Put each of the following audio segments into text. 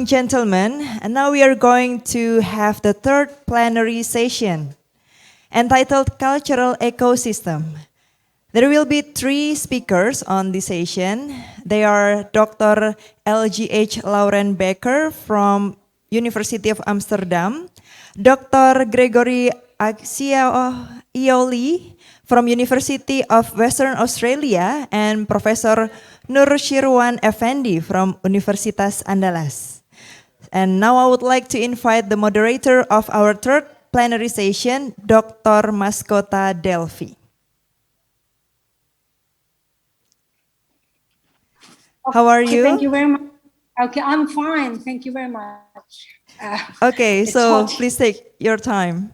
and gentlemen, and now we are going to have the third plenary session entitled Cultural Ecosystem. There will be 3 speakers on this session. They are Dr. LGH Lauren Becker from University of Amsterdam, Dr. Gregory Ioli from University of Western Australia, and Professor Nur Shirwan Effendi from Universitas Andalas. And now I would like to invite the moderator of our third plenary session, Dr. Maskota Delphi. How are you? Thank you very much. Okay, I'm fine. Thank you very much. Okay, so please take your time.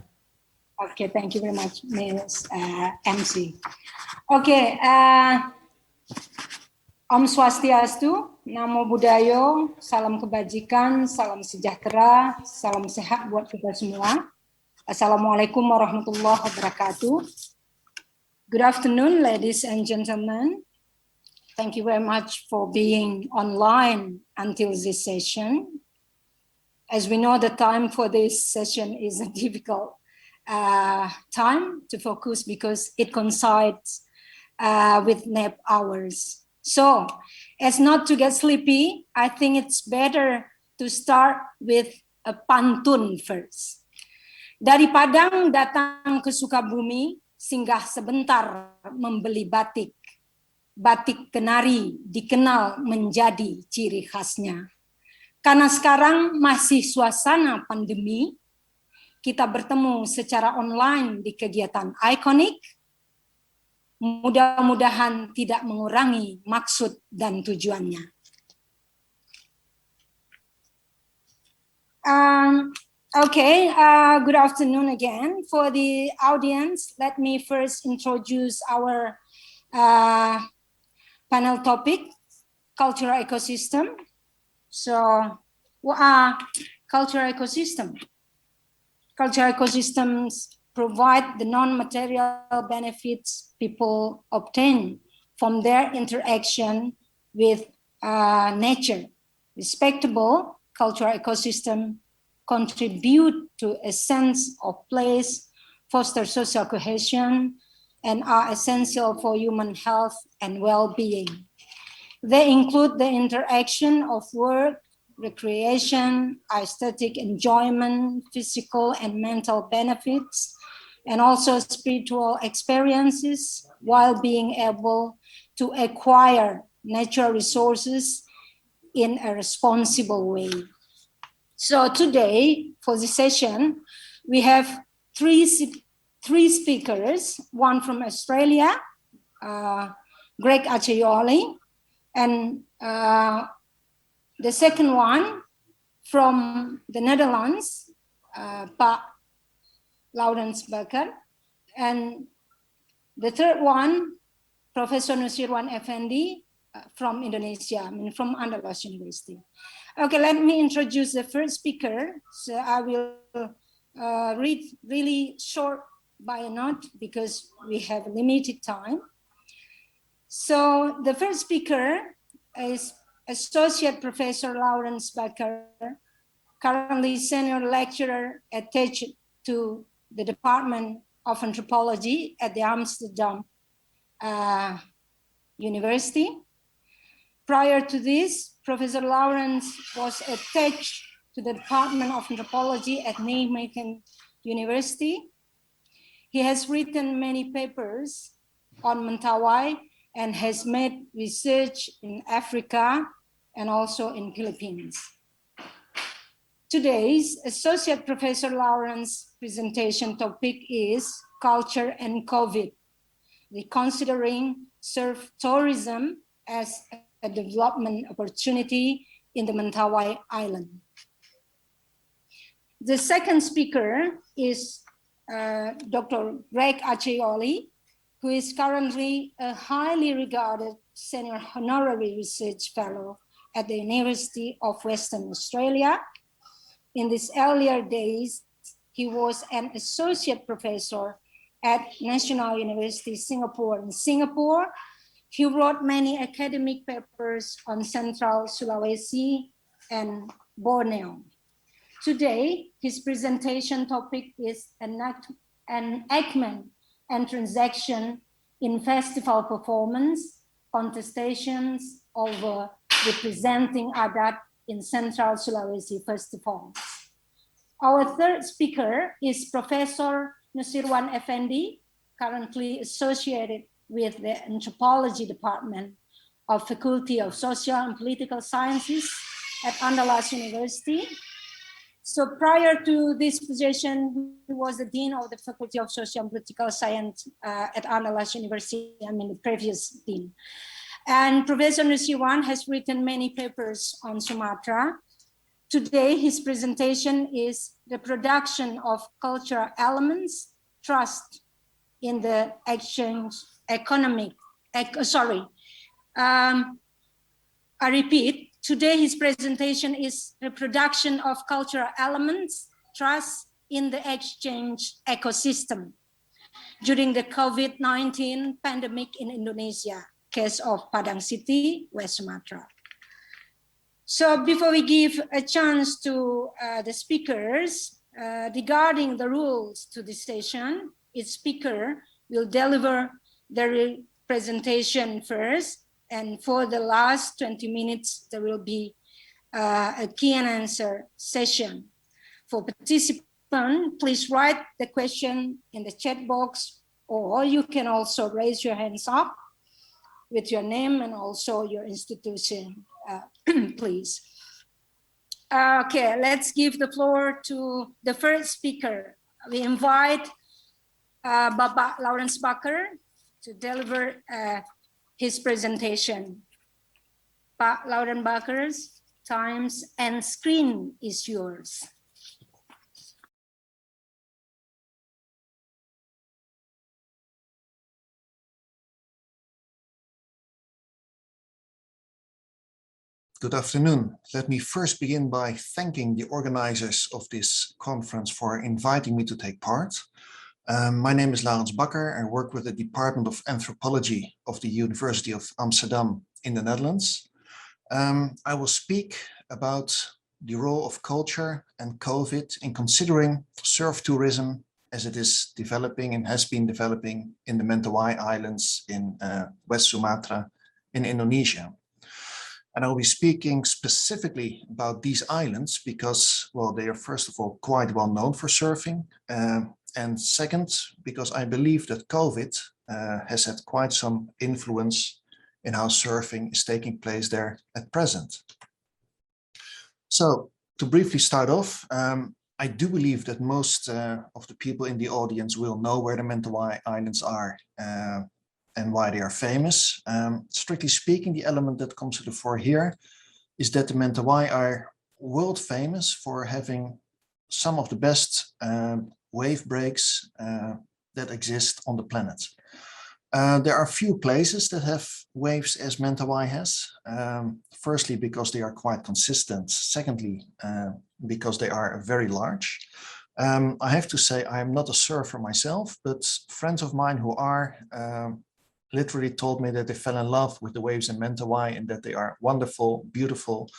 Okay, thank you very much, Ms. MC. Okay, Om Swastiastu, Namo Buddhaya, salam kebajikan, salam sejahtera, salam sehat buat kita semua. Assalamualaikum warahmatullahi wabarakatuh. Good afternoon, ladies and gentlemen. Thank you very much for being online until this session. As we know, the time for this session is a difficult time to focus because it coincides with nap hours. So, as not to get sleepy, I think it's better to start with a pantun first. Dari Padang datang ke Sukabumi, singgah sebentar membeli batik. Batik kenari dikenal menjadi ciri khasnya. Karena sekarang masih suasana pandemi, kita bertemu secara online di kegiatan ikonik, mudah-mudahan tidak mengurangi maksud dan tujuannya. Good afternoon again. For the audience, let me first introduce our panel topic, cultural ecosystem. So, what are cultural ecosystems? Cultural ecosystems provide the non-material benefits people obtain from their interaction with nature. Respectable cultural ecosystem contribute to a sense of place, foster social cohesion, and are essential for human health and well-being. They include the interaction of work, recreation, aesthetic enjoyment, physical and mental benefits, and also spiritual experiences, while being able to acquire natural resources in a responsible way. So today, for this session, we have three speakers, one from Australia, Greg Aceyoli, and the second one from the Netherlands, Pak Laurens Becker, and the third one, Professor Nusirwan Effendi from Indonesia, from Andalas University. Okay, let me introduce the first speaker. So I will read really short by a note because we have limited time. So the first speaker is Associate Professor Laurens Becker, currently Senior Lecturer attached to the Department of Anthropology at the Amsterdam University. Prior to this, Professor Laurens was attached to the Department of Anthropology at Nijmegen University. He has written many papers on Mentawai and has made research in Africa and also in Philippines. Today's Associate Professor Laurens' presentation topic is Culture and COVID, reconsidering surf tourism as a development opportunity in the Mentawai Island. The second speaker is Dr. Greg Aceyoli, who is currently a highly regarded senior honorary research fellow at the University of Western Australia. In these earlier days, he was an associate professor at National University Singapore in Singapore. He wrote many academic papers on Central Sulawesi and Borneo. Today, his presentation topic is enactment and transaction in festival performance, contestations over representing adat in Central Sulawesi festivals. Our third speaker is Professor Nusirwan Effendi, currently associated with the Anthropology Department of Faculty of Social and Political Sciences at Andalas University. So prior to this position, he was the Dean of the Faculty of Social and Political Science at Andalas University, the previous Dean. And Professor Nusirwan has written many papers on Sumatra. Today, his presentation is the production of cultural elements, trust in the exchange economic, I repeat, today his presentation is the production of cultural elements, trust in the exchange ecosystem during the COVID-19 pandemic in Indonesia, case of Padang City, West Sumatra. So before we give a chance to the speakers regarding the rules to the session, each speaker will deliver their presentation first, and for the last 20 minutes, there will be a key and answer session. For participants, please write the question in the chat box, or you can also raise your hands up with your name and also your institution, please. Okay, let's give the floor to the first speaker. We invite Bapak Lawrence Bakker to deliver his presentation. Pak Lawrence Bakker's times and screen is yours. Good afternoon. Let me first begin by thanking the organizers of this conference for inviting me to take part. My name is Lawrence Bakker. I work with the Department of Anthropology of the University of Amsterdam in the Netherlands. I will speak about the role of culture and COVID in considering surf tourism as it is developing and has been developing in the Mentawai Islands in West Sumatra in Indonesia. And I'll be speaking specifically about these islands because, well, they are first of all quite well known for surfing. And second, because I believe that COVID has had quite some influence in how surfing is taking place there at present. So to briefly start off, I do believe that most of the people in the audience will know where the Mentawai Islands are and why they are famous. Strictly speaking, the element that comes to the fore here is that the Mentawai are world famous for having some of the best wave breaks that exist on the planet. There are few places that have waves as Mentawai has. Firstly, because they are quite consistent. Secondly, because they are very large. I have to say I am not a surfer myself, but friends of mine who are literally told me that they fell in love with the waves in Mentawai and that they are wonderful, beautiful,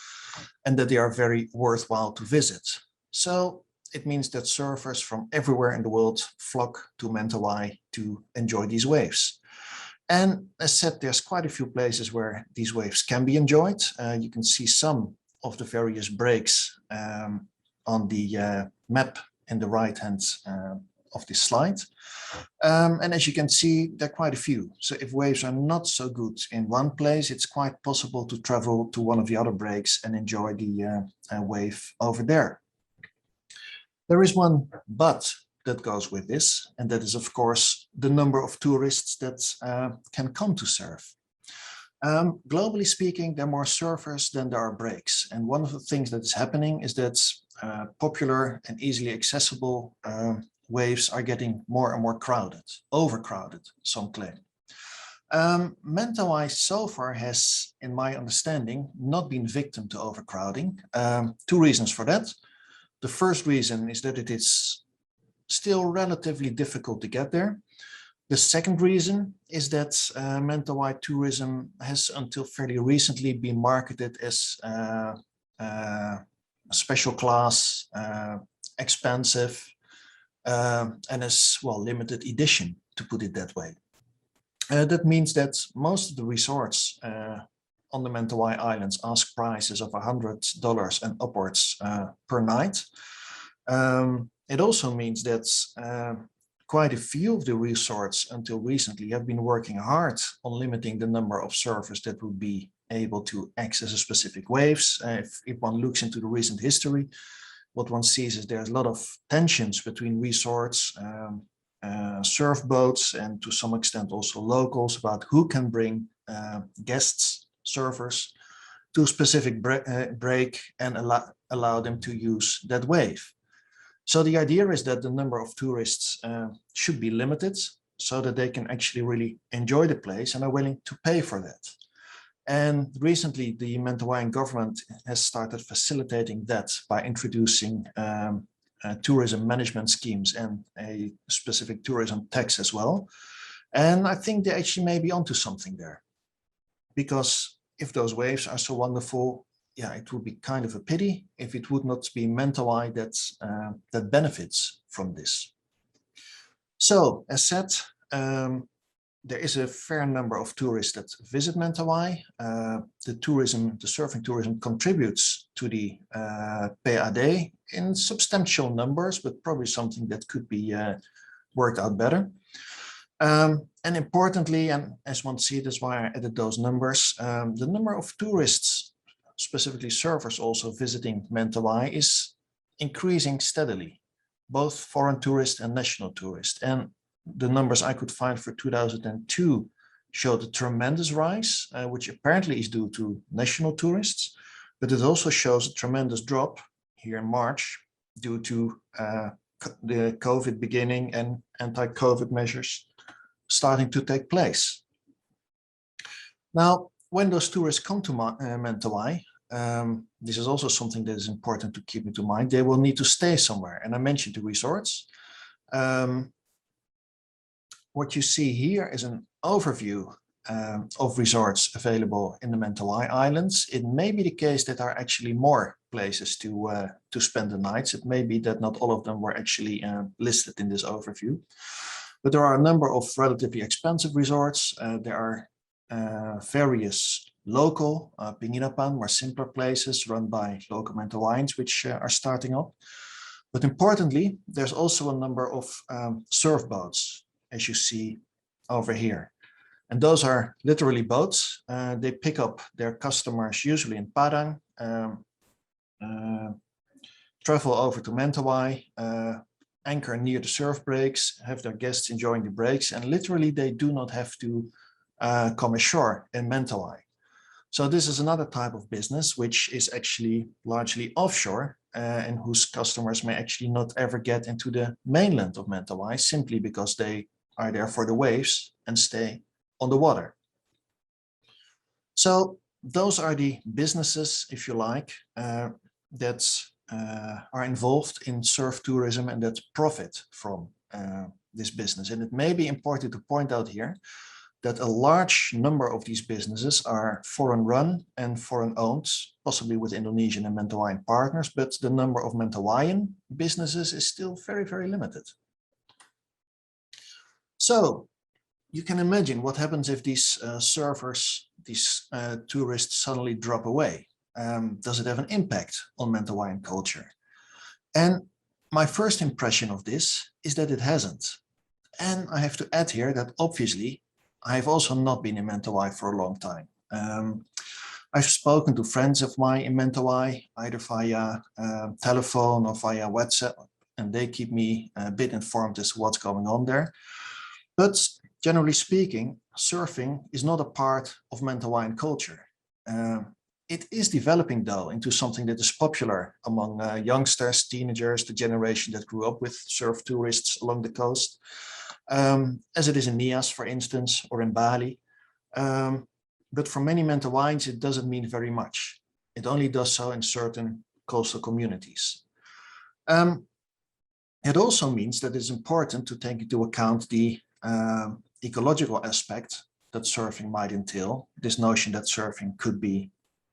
and that they are very worthwhile to visit. So it means that surfers from everywhere in the world flock to Mentawai to enjoy these waves. And as said, there's quite a few places where these waves can be enjoyed. You can see some of the various breaks on the map in the right hand of this slide. And as you can see, there are quite a few. So if waves are not so good in one place, it's quite possible to travel to one of the other breaks and enjoy the wave over there. There is one but that goes with this, and that is, of course, the number of tourists that can come to surf. Globally speaking, there are more surfers than there are breaks. And one of the things that is happening is that popular and easily accessible waves are getting more and more crowded, overcrowded, some claim. Mentawai so far has, in my understanding, not been victim to overcrowding. Two reasons for that. The first reason is that it is still relatively difficult to get there. The second reason is that Mentawai tourism has until fairly recently been marketed as special class, expensive, and as well limited edition, to put it that way. That means that most of the resorts on the Mentawai Islands ask prices of $100 and upwards per night. It also means that quite a few of the resorts until recently have been working hard on limiting the number of surfers that would be able to access a specific waves. If one looks into the recent history, what one sees is there's a lot of tensions between resorts, surf boats, and to some extent also locals about who can bring guests, surfers, to a specific break and allow them to use that wave. So the idea is that the number of tourists should be limited so that they can actually really enjoy the place and are willing to pay for that. And recently, the Mentawaian government has started facilitating that by introducing tourism management schemes and a specific tourism tax as well. And I think they actually may be onto something there, because if those waves are so wonderful, yeah, it would be kind of a pity if it would not be Mentawai that benefits from this. So, as said, there is a fair number of tourists that visit Mentawai. The surfing tourism contributes to the PAD in substantial numbers, but probably something that could be worked out better. And importantly, and as one sees, that's why I added those numbers, the number of tourists, specifically surfers also visiting Mentawai, is increasing steadily, both foreign tourists and national tourists. And the numbers I could find for 2002 showed a tremendous rise, which apparently is due to national tourists, but it also shows a tremendous drop here in March due to the COVID beginning and anti-COVID measures starting to take place. Now, when those tourists come to Mentawai, this is also something that is important to keep into mind. They will need to stay somewhere. And I mentioned the resorts. What you see here is an overview of resorts available in the Mentawai Islands. It may be the case that there are actually more places to spend the nights. It may be that not all of them were actually listed in this overview. But there are a number of relatively expensive resorts. There are various local, Penginapan, more simpler places run by local Mentawaians, which are starting up. But importantly, there's also a number of surf boats, as you see over here. And those are literally boats. They pick up their customers usually in Padang, travel over to Mentawai, anchor near the surf breaks, have their guests enjoying the breaks, and literally they do not have to come ashore in Mentawai. So this is another type of business which is actually largely offshore and whose customers may actually not ever get into the mainland of Mentawai simply because they are there for the waves and stay on the water. So those are the businesses, if you like, that are involved in surf tourism and that profit from this business. And it may be important to point out here that a large number of these businesses are foreign run and foreign owned, possibly with Indonesian and Mentawaian partners, but the number of Mentawaian businesses is still very, very limited. So you can imagine what happens if these surfers, these tourists suddenly drop away. Does it have an impact on Mentawaian culture? And my first impression of this is that it hasn't. And I have to add here that obviously I've also not been in Mentawai for a long time. I've spoken to friends of mine in Mentawai, either via telephone or via WhatsApp, and they keep me a bit informed as to what's going on there. But generally speaking, surfing is not a part of Mentawaian culture. It is developing, though, into something that is popular among youngsters, teenagers, the generation that grew up with surf tourists along the coast, as it is in Nias, for instance, or in Bali. But for many Mentawaians, it doesn't mean very much. It only does so in certain coastal communities. It also means that it's important to take into account the ecological aspect that surfing might entail, this notion that surfing could be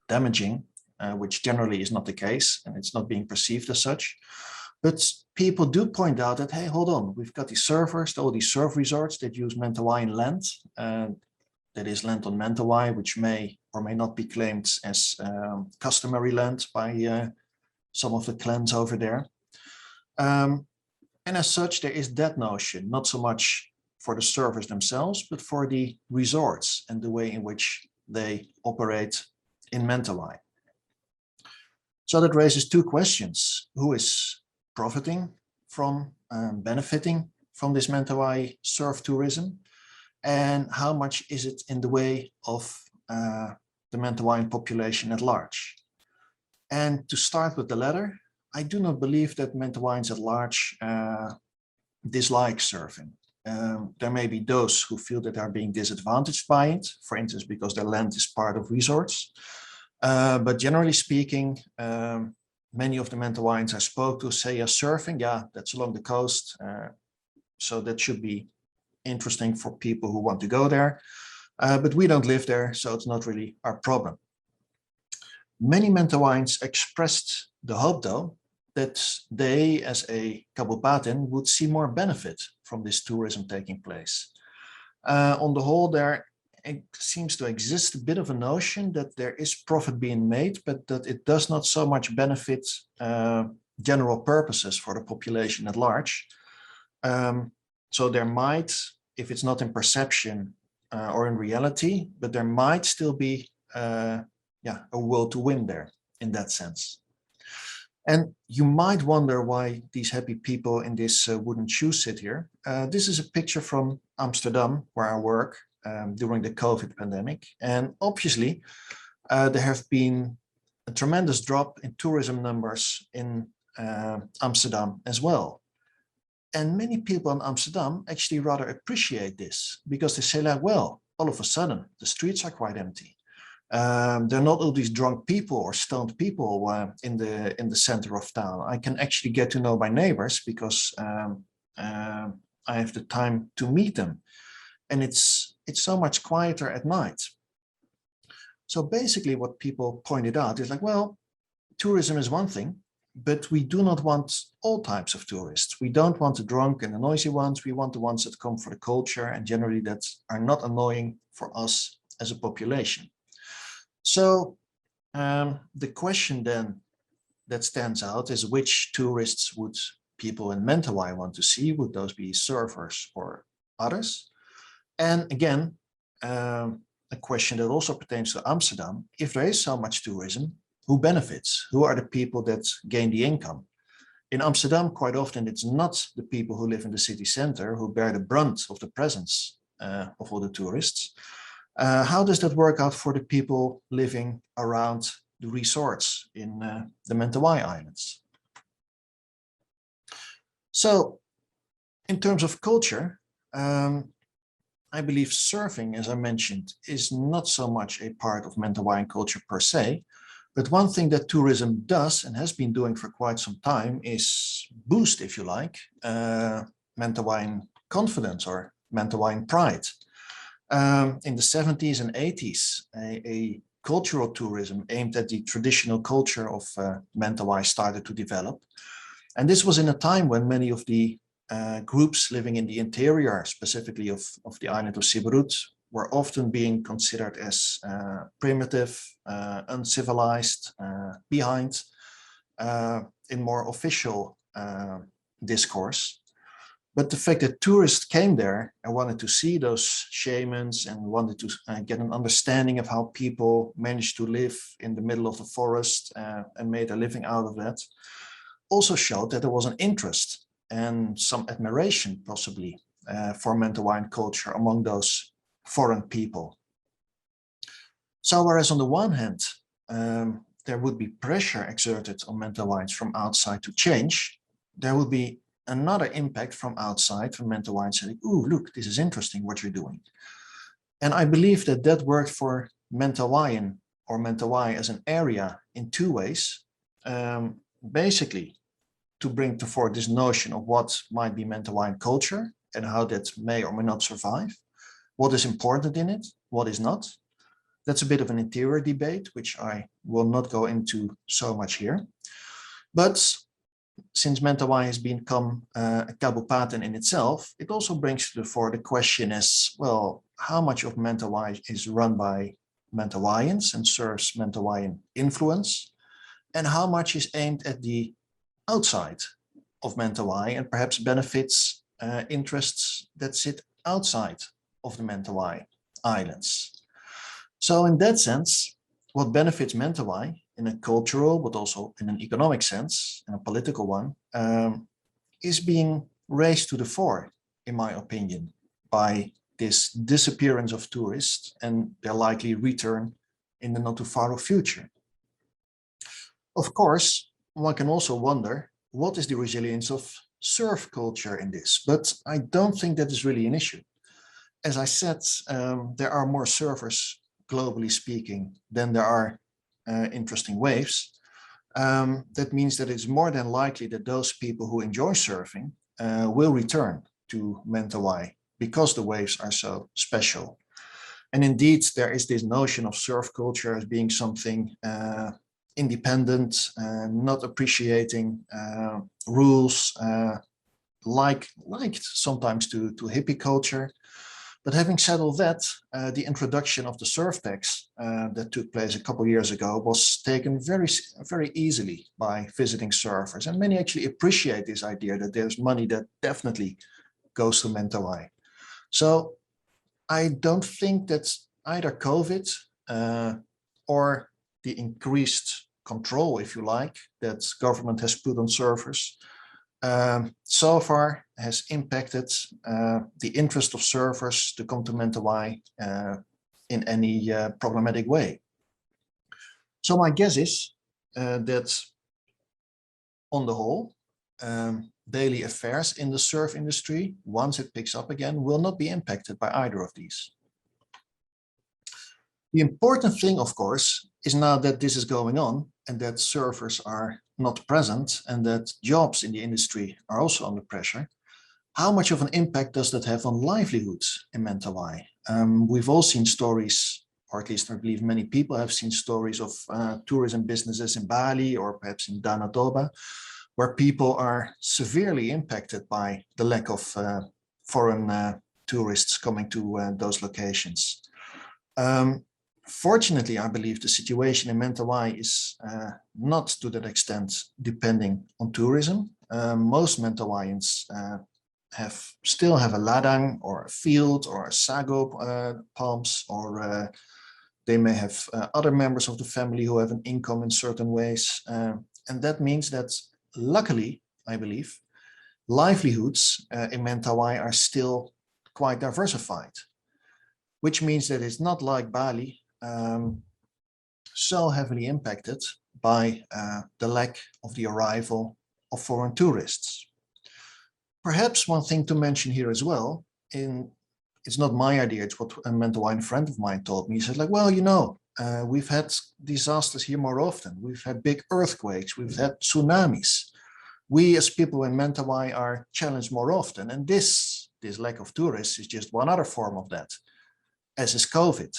damaging which generally is not the case, and it's not being perceived as such. But people do point out that, hey, hold on, we've got these surfers, all these surf resorts that use Mentawai land, that is land on Mentawai, which may or may not be claimed as customary land by some of the clans over there. And as such, there is that notion, not so much for the surfers themselves, but for the resorts and the way in which they operate in Mentawai. So that raises two questions. Who is profiting from, benefiting from this Mentawai surf tourism? And how much is it in the way of the Mentawaian population at large? And to start with the latter, I do not believe that Mentawaians at large dislike surfing. There may be those who feel that they are being disadvantaged by it, for instance, because their land is part of resorts. But generally speaking, many of the Mentawaians I spoke to say, yeah, surfing, yeah, that's along the coast. So that should be interesting for people who want to go there. But we don't live there, so it's not really our problem. Many Mentawaians expressed the hope, though, that they, as a Kabupaten, would see more benefit from this tourism taking place. On the whole, there seems to exist a bit of a notion that there is profit being made, but that it does not so much benefit general purposes for the population at large. So there might, if it's not in perception or in reality, but there might still be a will to win there in that sense. And you might wonder why these happy people in this wooden shoes sit here. This is a picture from Amsterdam, where I work during the COVID pandemic. And obviously, there have been a tremendous drop in tourism numbers in Amsterdam as well. And many people in Amsterdam actually rather appreciate this, because they say, like, well, all of a sudden, the streets are quite empty. There are not all these drunk people or stoned people in the center of town. I can actually get to know my neighbors because I have the time to meet them, and it's so much quieter at night. So basically, what people pointed out is like, well, tourism is one thing, but we do not want all types of tourists. We don't want the drunk and the noisy ones. We want the ones that come for the culture and generally that are not annoying for us as a population. So the question then that stands out is, which tourists would people in Mentawai want to see? Would those be surfers or others? And again, a question that also pertains to Amsterdam: if there is so much tourism, who benefits? Who are the people that gain the income? In Amsterdam, quite often, it's not the people who live in the city center who bear the brunt of the presence of all the tourists. How does that work out for the people living around the resorts in the Mentawai Islands? So, in terms of culture, I believe surfing, as I mentioned, is not so much a part of Mentawaian culture per se, but one thing that tourism does and has been doing for quite some time is boost, if you like, Mentawaian confidence or Mentawaian pride. In the 70s and 80s, a cultural tourism aimed at the traditional culture of Mentawai started to develop. And this was in a time when many of the groups living in the interior, specifically of the island of Siberut, were often being considered as primitive, uncivilized, behind in more official discourse. But the fact that tourists came there and wanted to see those shamans and wanted to get an understanding of how people managed to live in the middle of the forest and made a living out of that, also showed that there was an interest and some admiration possibly for Mentawaian culture among those foreign people. So whereas on the one hand, there would be pressure exerted on Mentawaians from outside to change, there would be another impact from outside, from Mentawaians saying, ooh, look, this is interesting what you're doing. And I believe that that worked for Mentawaian or Mentawai as an area in two ways. Basically, to bring to forth this notion of what might be Mentawaian culture and how that may or may not survive, what is important in it, what is not. That's a bit of an interior debate, which I will not go into so much here. But since Mentawai has become a kabupaten in itself, it also brings to the fore the question is, well, how much of Mentawai is run by Mentawaians and serves Mentawaian influence, and how much is aimed at the outside of Mentawai and perhaps benefits interests that sit outside of the Mentawai Islands. So in that sense, what benefits Mentawai in a cultural, but also in an economic sense, and a political one, is being raised to the fore, in my opinion, by this disappearance of tourists and their likely return in the not too far off future. Of course, one can also wonder, what is the resilience of surf culture in this? But I don't think that is really an issue. As I said, there are more surfers, globally speaking, than there are interesting waves. That means that it's more than likely that those people who enjoy surfing will return to Mentawai because the waves are so special. And indeed, there is this notion of surf culture as being something independent, not appreciating rules, like sometimes to hippie culture. But having said all that, the introduction of the surf tax that took place a couple of years ago was taken very easily by visiting surfers. And many actually appreciate this idea that there's money that definitely goes to Mentawai. So I don't think that either COVID or the increased control, if you like, that government has put on surfers so far has impacted the interest of surfers to come to Mentawai in any problematic way. So my guess is that on the whole, daily affairs in the surf industry, once it picks up again, will not be impacted by either of these. The important thing, of course, is now that this is going on and that surfers are not present and that jobs in the industry are also under pressure. How much of an impact does that have on livelihoods in Mentawai? We've all seen stories, or at least I believe many people have seen stories of tourism businesses in Bali or perhaps in Danau Toba, where people are severely impacted by the lack of foreign tourists coming to those locations. Fortunately, I believe the situation in Mentawai is not to that extent depending on tourism. Most Mentawaians still have a ladang or a field or a sago palms, or they may have other members of the family who have an income in certain ways. And that means that luckily, I believe, livelihoods in Mentawai are still quite diversified, which means that it's not like Bali, so heavily impacted by the lack of the arrival of foreign tourists. Perhaps one thing to mention here as well, it's not my idea, it's what a Mentawai friend of mine told me. He said, like, well, you know, we've had disasters here more often. We've had big earthquakes, we've had tsunamis. We as people in Mentawai are challenged more often. And this lack of tourists is just one other form of that, as is COVID.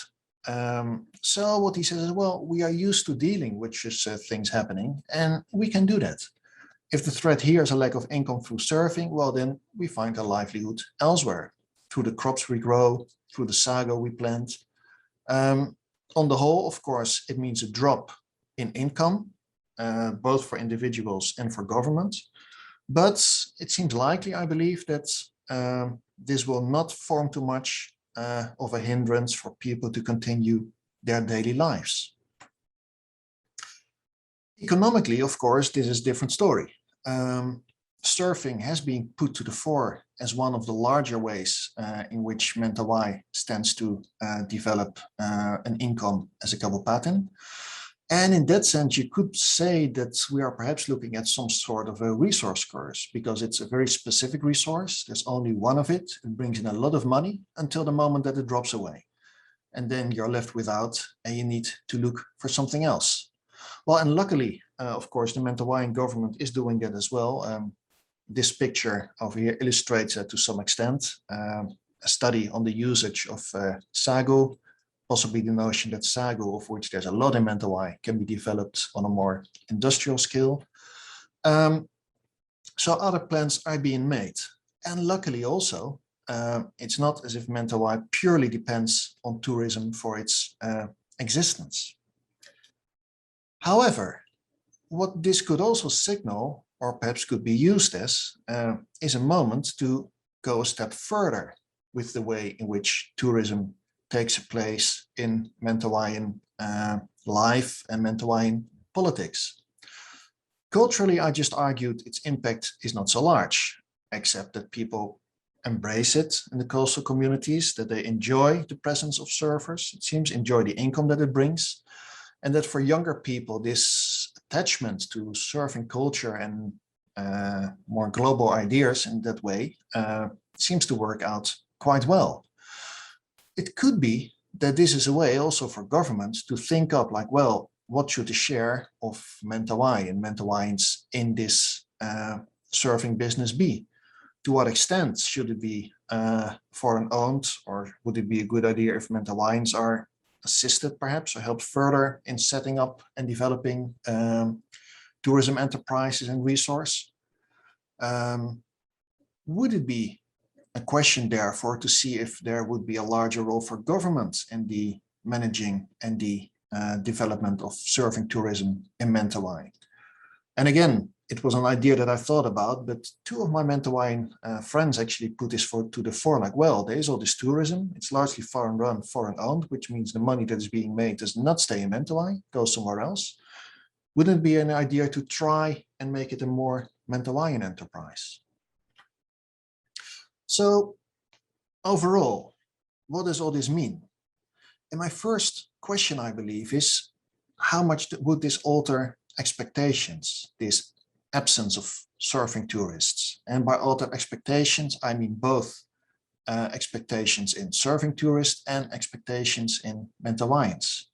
So what he says is, well, we are used to dealing with just things happening, and we can do that. If the threat here is a lack of income through surfing, well, then we find a livelihood elsewhere, through the crops we grow, through the sago we plant. On the whole, of course, it means a drop in income, both for individuals and for government. But it seems likely, I believe, that this will not form too much of a hindrance for people to continue their daily lives. Economically, of course, this is a different story. Surfing has been put to the fore as one of the larger ways in which Mentawai stands to develop an income as a kabupaten. And in that sense, you could say that we are perhaps looking at some sort of a resource curse, because it's a very specific resource. There's only one of it. It brings in a lot of money until the moment that it drops away. And then you're left without, and you need to look for something else. Well, and luckily, of course, the Mentawaian government is doing that as well. This picture over here illustrates to some extent a study on the usage of sago possibly the notion that sago, of which there's a lot in Mentawai, can be developed on a more industrial scale. So other plans are being made. And luckily also, it's not as if Mentawai purely depends on tourism for its existence. However, what this could also signal, or perhaps could be used as, is a moment to go a step further with the way in which tourism takes place in Mentawaian life and Mentawaian politics. Culturally, I just argued its impact is not so large, except that people embrace it in the coastal communities, that they enjoy the presence of surfers, it seems, enjoy the income that it brings, and that for younger people, this attachment to surfing culture and more global ideas in that way seems to work out quite well. It could be that this is a way also for governments to think up like, well, what should the share of Mentawai and Mentawaians in this surfing business be? To what extent should it be foreign owned, or would it be a good idea if Mentawaians are assisted perhaps or helped further in setting up and developing tourism enterprises and resource? Would it be a question therefore to see if there would be a larger role for governments in the managing and the development of surfing tourism in Mentawai? And again, it was an idea that I thought about, but two of my Mentawaian friends actually put this to the fore, like, well, there is all this tourism, it's largely foreign run, foreign owned, which means the money that is being made does not stay in Mentawai, goes somewhere else. Wouldn't it be an idea to try and make it a more Mentawaian enterprise? So overall, what does all this mean? And my first question, I believe, is how much would this alter expectations, this absence of surfing tourists? And by alter expectations, I mean both expectations in surfing tourists and expectations in Mentawaians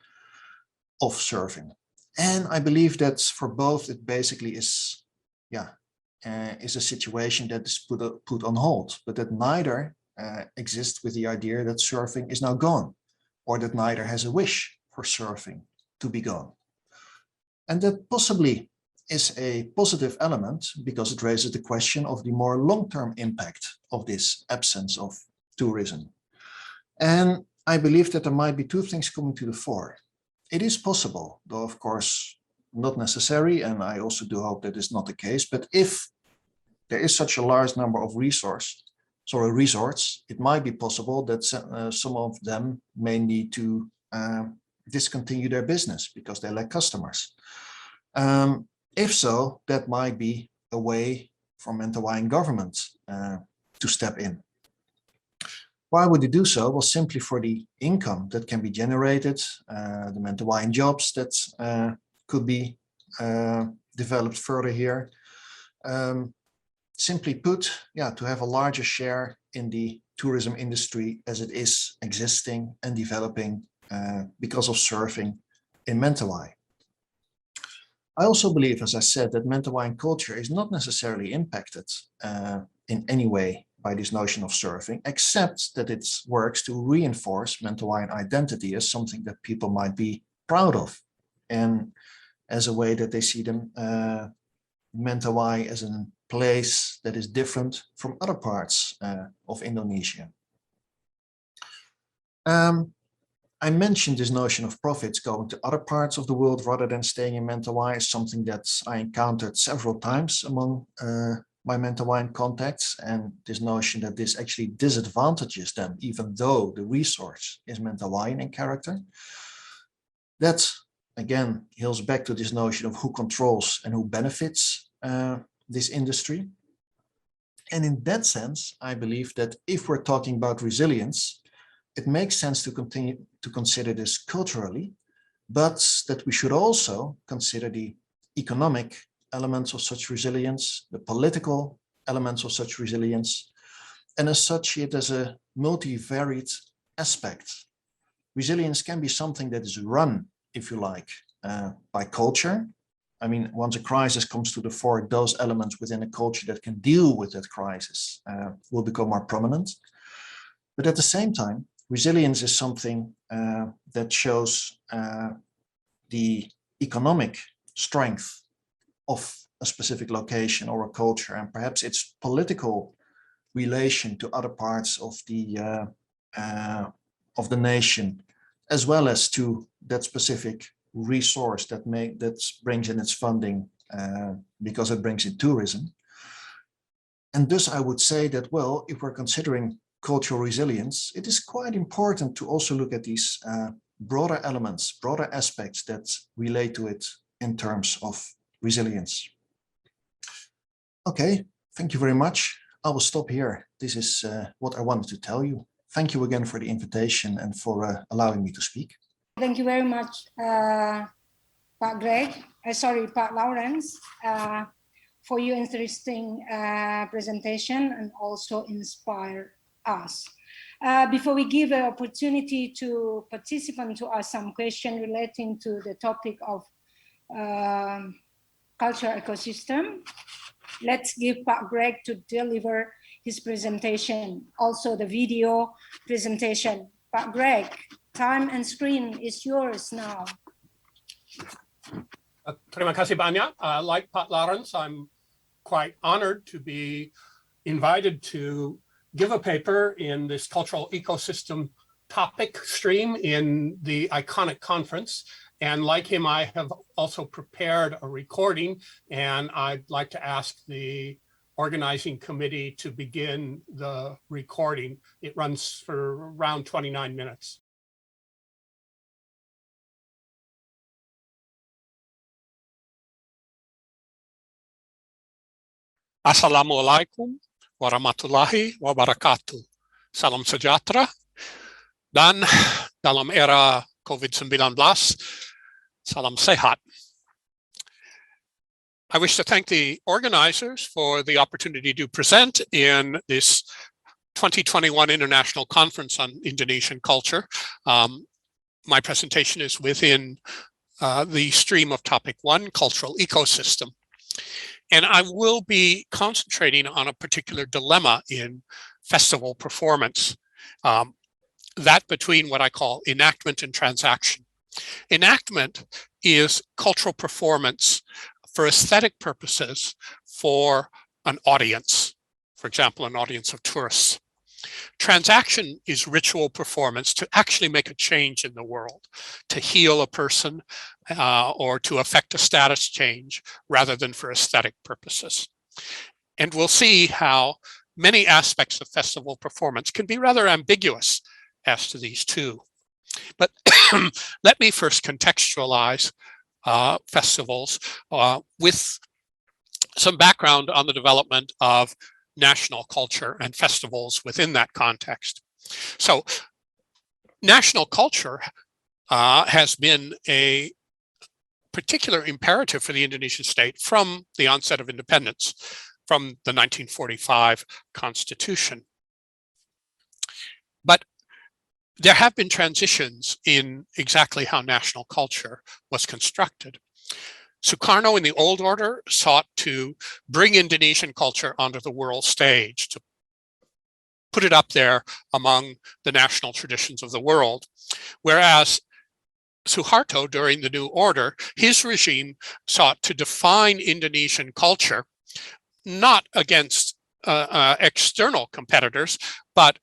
of surfing. And I believe that for both, it basically is, is a situation that is put on hold, but that neither exists with the idea that surfing is now gone, or that neither has a wish for surfing to be gone. And that possibly is a positive element because it raises the question of the more long-term impact of this absence of tourism. And I believe that there might be two things coming to the fore. It is possible, though of course not necessary, and I also do hope that is not the case, but if there is such a large number of resorts, it might be possible that some of them may need to discontinue their business because they lack customers. If so, that might be a way for Mentawaian government to step in. Why would they do so? Well, simply for the income that can be generated, the Mentawaian jobs that could be developed further here. Simply put, to have a larger share in the tourism industry as it is existing and developing because of surfing in Mentawai. I also believe, as I said, that Mentawaian culture is not necessarily impacted in any way by this notion of surfing, except that it works to reinforce Mentawaian identity as something that people might be proud of, and as a way that they see them Mentawai as a place that is different from other parts of Indonesia. I mentioned this notion of profits going to other parts of the world rather than staying in Mentawai is something that I encountered several times among my Mentawaian contacts, and this notion that this actually disadvantages them, even though the resource is Mentawaian in character. That, again, hails back to this notion of who controls and who benefits this industry. And in that sense, I believe that if we're talking about resilience, it makes sense to continue to consider this culturally, but that we should also consider the economic elements of such resilience, the political elements of such resilience, and as such it as a multivariate aspect. Resilience can be something that is run, if you like, by culture. I mean, once a crisis comes to the fore, those elements within a culture that can deal with that crisis will become more prominent. But at the same time, resilience is something that shows the economic strength of a specific location or a culture, and perhaps its political relation to other parts of the nation, as well as to that specific resource that brings in its funding because it brings in tourism. And thus I would say that, well, if we're considering cultural resilience, it is quite important to also look at these broader elements, broader aspects that relate to it in terms of resilience. Okay, thank you very much. I will stop here. This is what I wanted to tell you. Thank you again for the invitation and for allowing me to speak. Thank you very much, Pak Lawrence, for your interesting presentation and also inspire us. Before we give an opportunity to participants to ask some question relating to the topic of cultural ecosystem, let's give Pak Greg to deliver his presentation, also the video presentation. Pak Greg, time and screen is yours now. Terima kasih banyak. Like Pak Lawrence, I'm quite honored to be invited to give a paper in this cultural ecosystem topic stream in the iconic conference. And like him, I have also prepared a recording, and I'd like to ask the organizing committee to begin the recording. It runs for around 29 minutes. Assalamualaikum warahmatullahi wabarakatuh. Salam sejahtera. Dan dalam era COVID-19, salam sehat. I wish to thank the organizers for the opportunity to present in this 2021 International Conference on Indonesian Culture. My presentation is within the stream of topic 1, cultural ecosystem. And I will be concentrating on a particular dilemma in festival performance, that between what I call enactment and transaction. Enactment is cultural performance for aesthetic purposes for an audience, for example, an audience of tourists. Transaction is ritual performance to actually make a change in the world, to heal a person or to affect a status change rather than for aesthetic purposes. And we'll see how many aspects of festival performance can be rather ambiguous as to these two. But let me first contextualize festivals with some background on the development of national culture and festivals within that context. So national culture has been a particular imperative for the Indonesian state from the onset of independence, from the 1945 Constitution. But there have been transitions in exactly how national culture was constructed. Sukarno in the old order sought to bring Indonesian culture onto the world stage, to put it up there among the national traditions of the world. Whereas Suharto, during the new order, his regime sought to define Indonesian culture, not against external competitors, but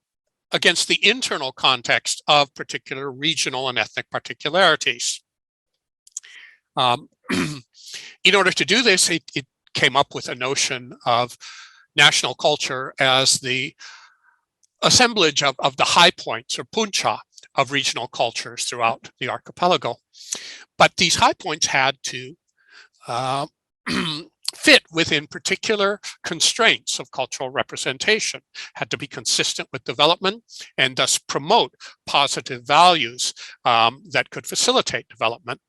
against the internal context of particular regional and ethnic particularities. In order to do this, it came up with a notion of national culture as the assemblage of the high points or puncha of regional cultures throughout the archipelago. But these high points had to fit within particular constraints of cultural representation, had to be consistent with development and thus promote positive values that could facilitate development.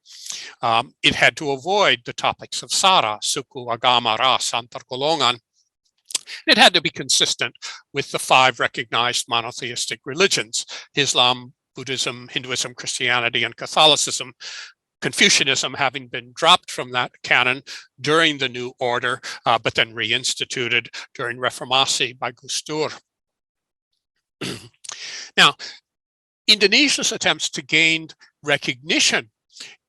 It had to avoid the topics of Sara, suku, agama, ras, antar golongan. It had to be consistent with the 5 recognized monotheistic religions: Islam, Buddhism, Hinduism, Christianity, and Catholicism. Confucianism having been dropped from that canon during the new order, but then reinstituted during Reformasi by Gus Dur. Now, Indonesia's attempts to gain recognition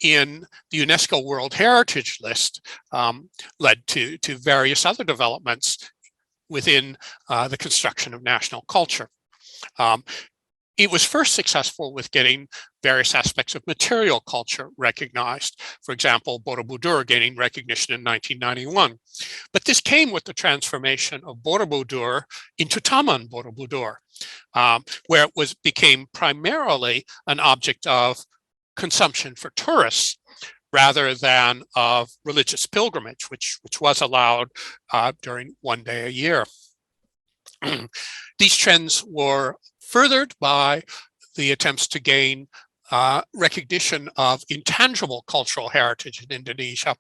in the UNESCO World Heritage List led to various other developments within the construction of national culture. It was first successful with getting various aspects of material culture recognized. For example, Borobudur gaining recognition in 1991. But this came with the transformation of Borobudur into Taman Borobudur, where it became primarily an object of consumption for tourists rather than of religious pilgrimage, which was allowed during 1 day a year. These trends were furthered by the attempts to gain recognition of intangible cultural heritage in Indonesia.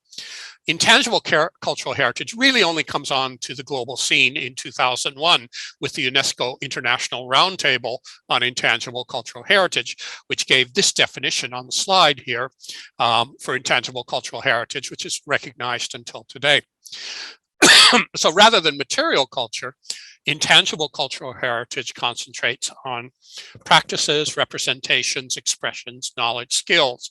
Intangible cultural heritage really only comes on to the global scene in 2001 with the UNESCO International Roundtable on Intangible Cultural Heritage, which gave this definition on the slide here for intangible cultural heritage, which is recognized until today. So rather than material culture, intangible cultural heritage concentrates on practices, representations, expressions, knowledge, skills.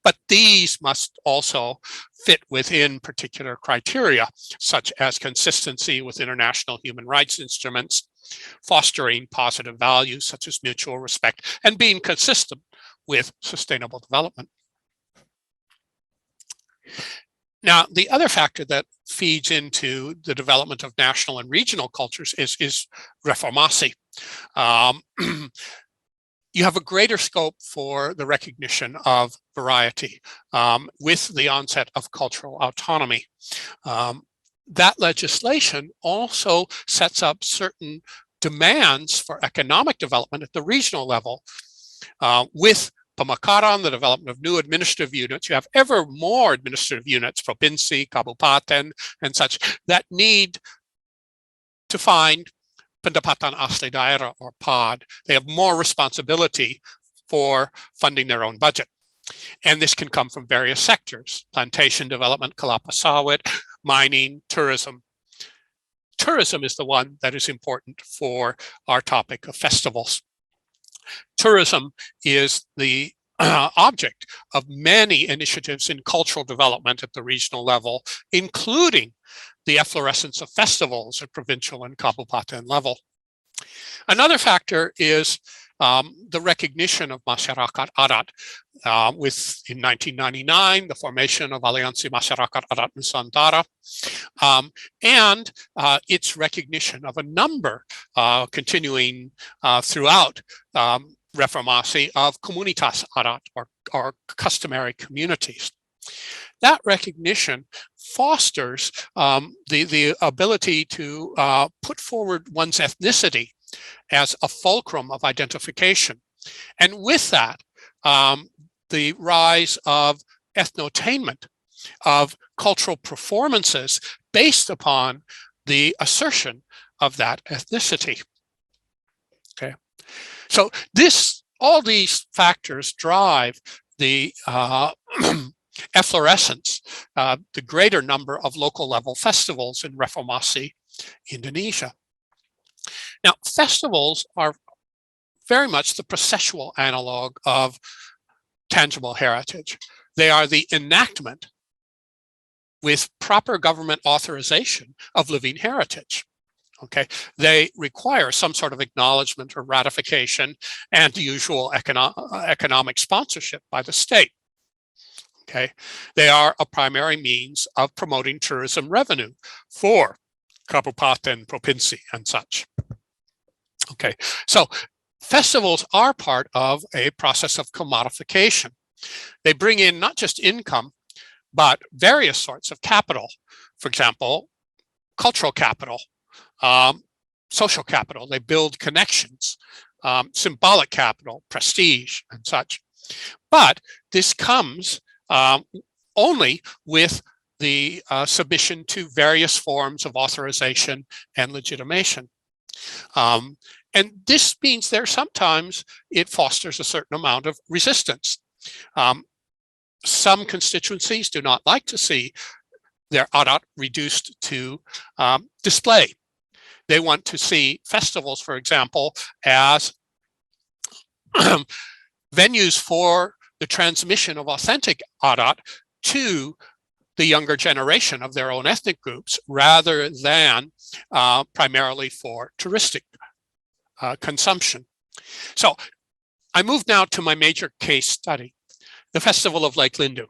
But these must also fit within particular criteria, such as consistency with international human rights instruments, fostering positive values such as mutual respect, and being consistent with sustainable development. Now, the other factor that feeds into the development of national and regional cultures is reformasi. You have a greater scope for the recognition of variety with the onset of cultural autonomy. That legislation also sets up certain demands for economic development at the regional level with Pemekaran, the development of new administrative units. You have ever more administrative units, provinsi, kabupaten, and such, that need to find pendapatan asli daerah, or PAD. They have more responsibility for funding their own budget. And this can come from various sectors: plantation development, kelapa sawit, mining, tourism. Tourism is the one that is important for our topic of festivals. Tourism is the object of many initiatives in cultural development at the regional level, including the efflorescence of festivals at provincial and kabupaten level. Another factor is the recognition of masyarakat adat with, in 1999, the formation of Aliansi Masyarakat Adat Nusantara, and its recognition of a number continuing throughout reformasi of komunitas adat, or customary communities. That recognition fosters the ability to put forward one's ethnicity as a fulcrum of identification. And with that, the rise of ethnotainment, of cultural performances based upon the assertion of that ethnicity. Okay, so all these factors drive the efflorescence, the greater number of local level festivals in Reformasi Indonesia. Now, festivals are very much the processual analog of tangible heritage. They are the enactment with proper government authorization of living heritage. Okay, they require some sort of acknowledgement or ratification and the usual economic sponsorship by the state. Okay, they are a primary means of promoting tourism revenue for kabupaten, provinsi, and such. Okay, so festivals are part of a process of commodification. They bring in not just income, but various sorts of capital. For example, cultural capital, social capital. They build connections, symbolic capital, prestige, and such. But this comes only with the submission to various forms of authorization and legitimation. And this means sometimes it fosters a certain amount of resistance. Some constituencies do not like to see their adat reduced to display. They want to see festivals, for example, as venues for the transmission of authentic adat to the younger generation of their own ethnic groups, rather than primarily for touristic consumption. So I move now to my major case study, the Festival of Lake Lindu.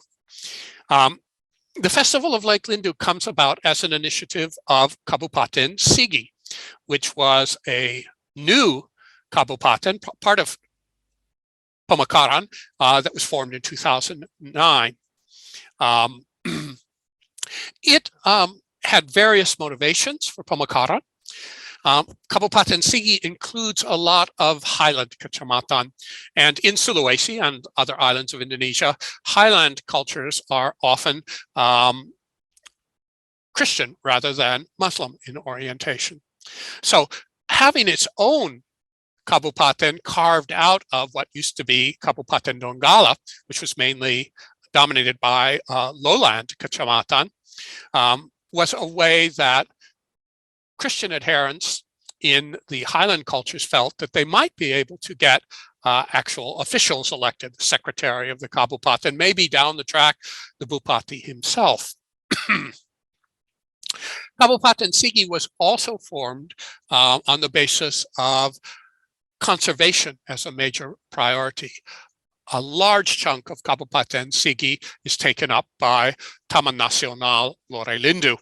The Festival of Lake Lindu comes about as an initiative of Kabupaten Sigi, which was a new kabupaten, part of Pemekaran, that was formed in 2009. It had various motivations for Pemekaran. Kabupaten Sigi includes a lot of highland kecamatan, and in Sulawesi and other islands of Indonesia, highland cultures are often Christian rather than Muslim in orientation. So having its own kabupaten carved out of what used to be Kabupaten Donggala, which was mainly dominated by lowland kecamatan, was a way that Christian adherents in the highland cultures felt that they might be able to get actual officials elected, the secretary of the kabupaten, maybe down the track, the bupati himself. Kabupaten Sigi was also formed on the basis of conservation as a major priority. A large chunk of Kabupaten Sigi is taken up by Taman Nasional Lore Lindu,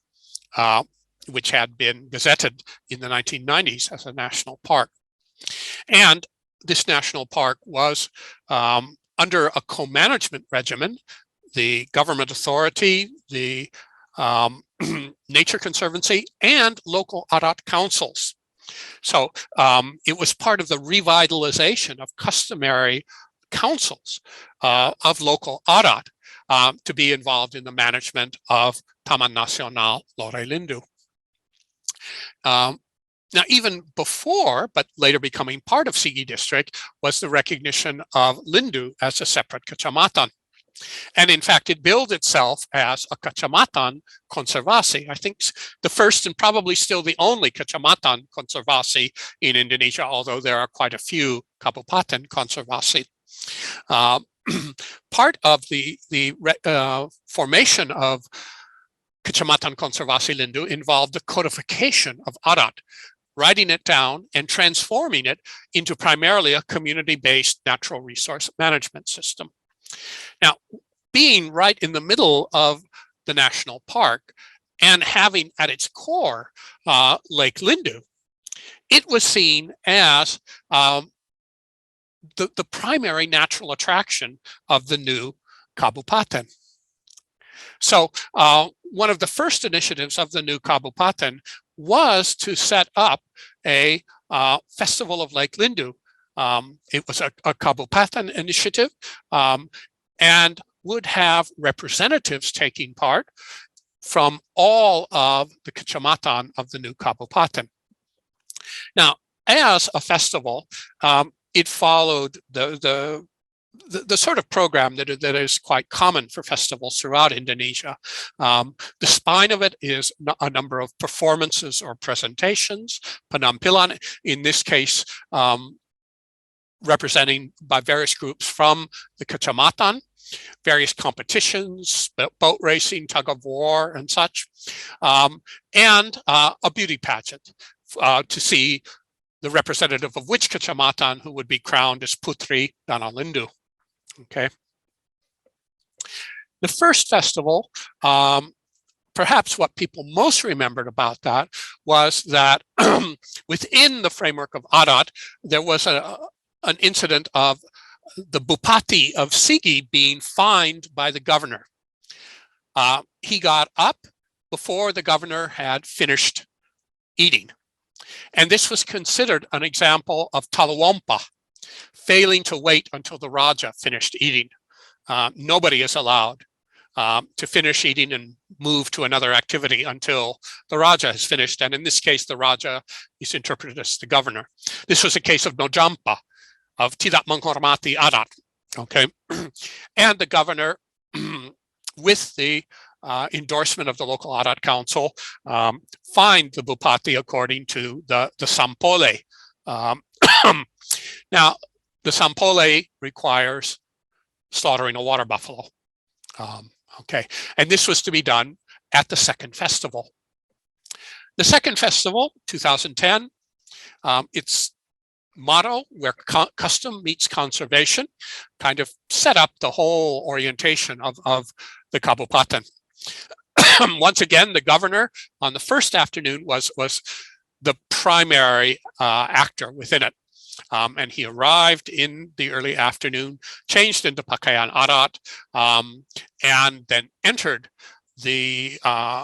which had been gazetted in the 1990s as a national park. And this national park was under a co-management regimen. The government authority, the Nature Conservancy, and local adat councils. So it was part of the revitalization of customary councils of local adat to be involved in the management of Taman Nasional Lore Lindu. Now, even before, but later becoming part of Sigi district, was the recognition of Lindu as a separate kecamatan. And in fact, it billed itself as a kecamatan konservasi. I think the first and probably still the only kecamatan konservasi in Indonesia, although there are quite a few kabupaten konservasi. Part of the formation of Kecamatan Konservasi Lindu involved the codification of adat, writing it down and transforming it into primarily a community-based natural resource management system. Now, being right in the middle of the national park and having at its core Lake Lindu, it was seen as the primary natural attraction of the new kabupaten. So one of the first initiatives of the new kabupaten was to set up a Festival of Lake Lindu. It was a kabupaten initiative and would have representatives taking part from all of the kecamatan of the new kabupaten. Now, as a festival, it followed the sort of program that is quite common for festivals throughout Indonesia. The spine of it is a number of performances or presentations, penampilan, in this case, representing by various groups from the kecamatan, various competitions, boat racing, tug of war, and such, and a beauty pageant to see the representative of which kecamatan who would be crowned as Putri Danau Lindu. Okay. The first festival, perhaps what people most remembered about that was that within the framework of adat, there was an incident of the Bupati of Sigi being fined by the governor. He got up before the governor had finished eating. And this was considered an example of talawampa, failing to wait until the Raja finished eating. Nobody is allowed to finish eating and move to another activity until the Raja has finished. And in this case, the Raja is interpreted as the governor. This was a case of nojampa, of tidak menghormati adat. Okay, and the governor, with the endorsement of the local adat council, fined the Bupati according to the Sampole. Now, the Sampole requires slaughtering a water buffalo. Okay, and this was to be done at the second festival. The second festival, 2010, its motto, where custom meets conservation, kind of set up the whole orientation of the Kabupaten. Once again, the governor on the first afternoon was the primary actor within it. And he arrived in the early afternoon, changed into Pakaian Adat, and then entered the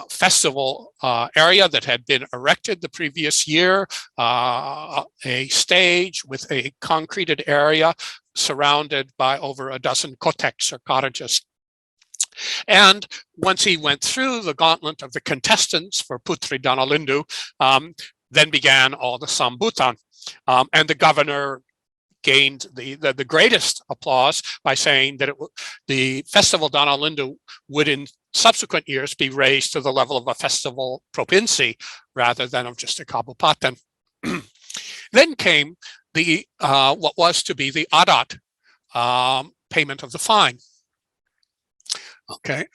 festival area that had been erected the previous year, a stage with a concreted area surrounded by over a dozen koteks or cottages. And once he went through the gauntlet of the contestants for Putri Danalindu, then began all the sambutan. And the governor gained the greatest applause by saying that the Festival Danalindu would in subsequent years be raised to the level of a festival provinsi rather than of just a kabupaten. Then came the what was to be the adat payment of the fine. Okay,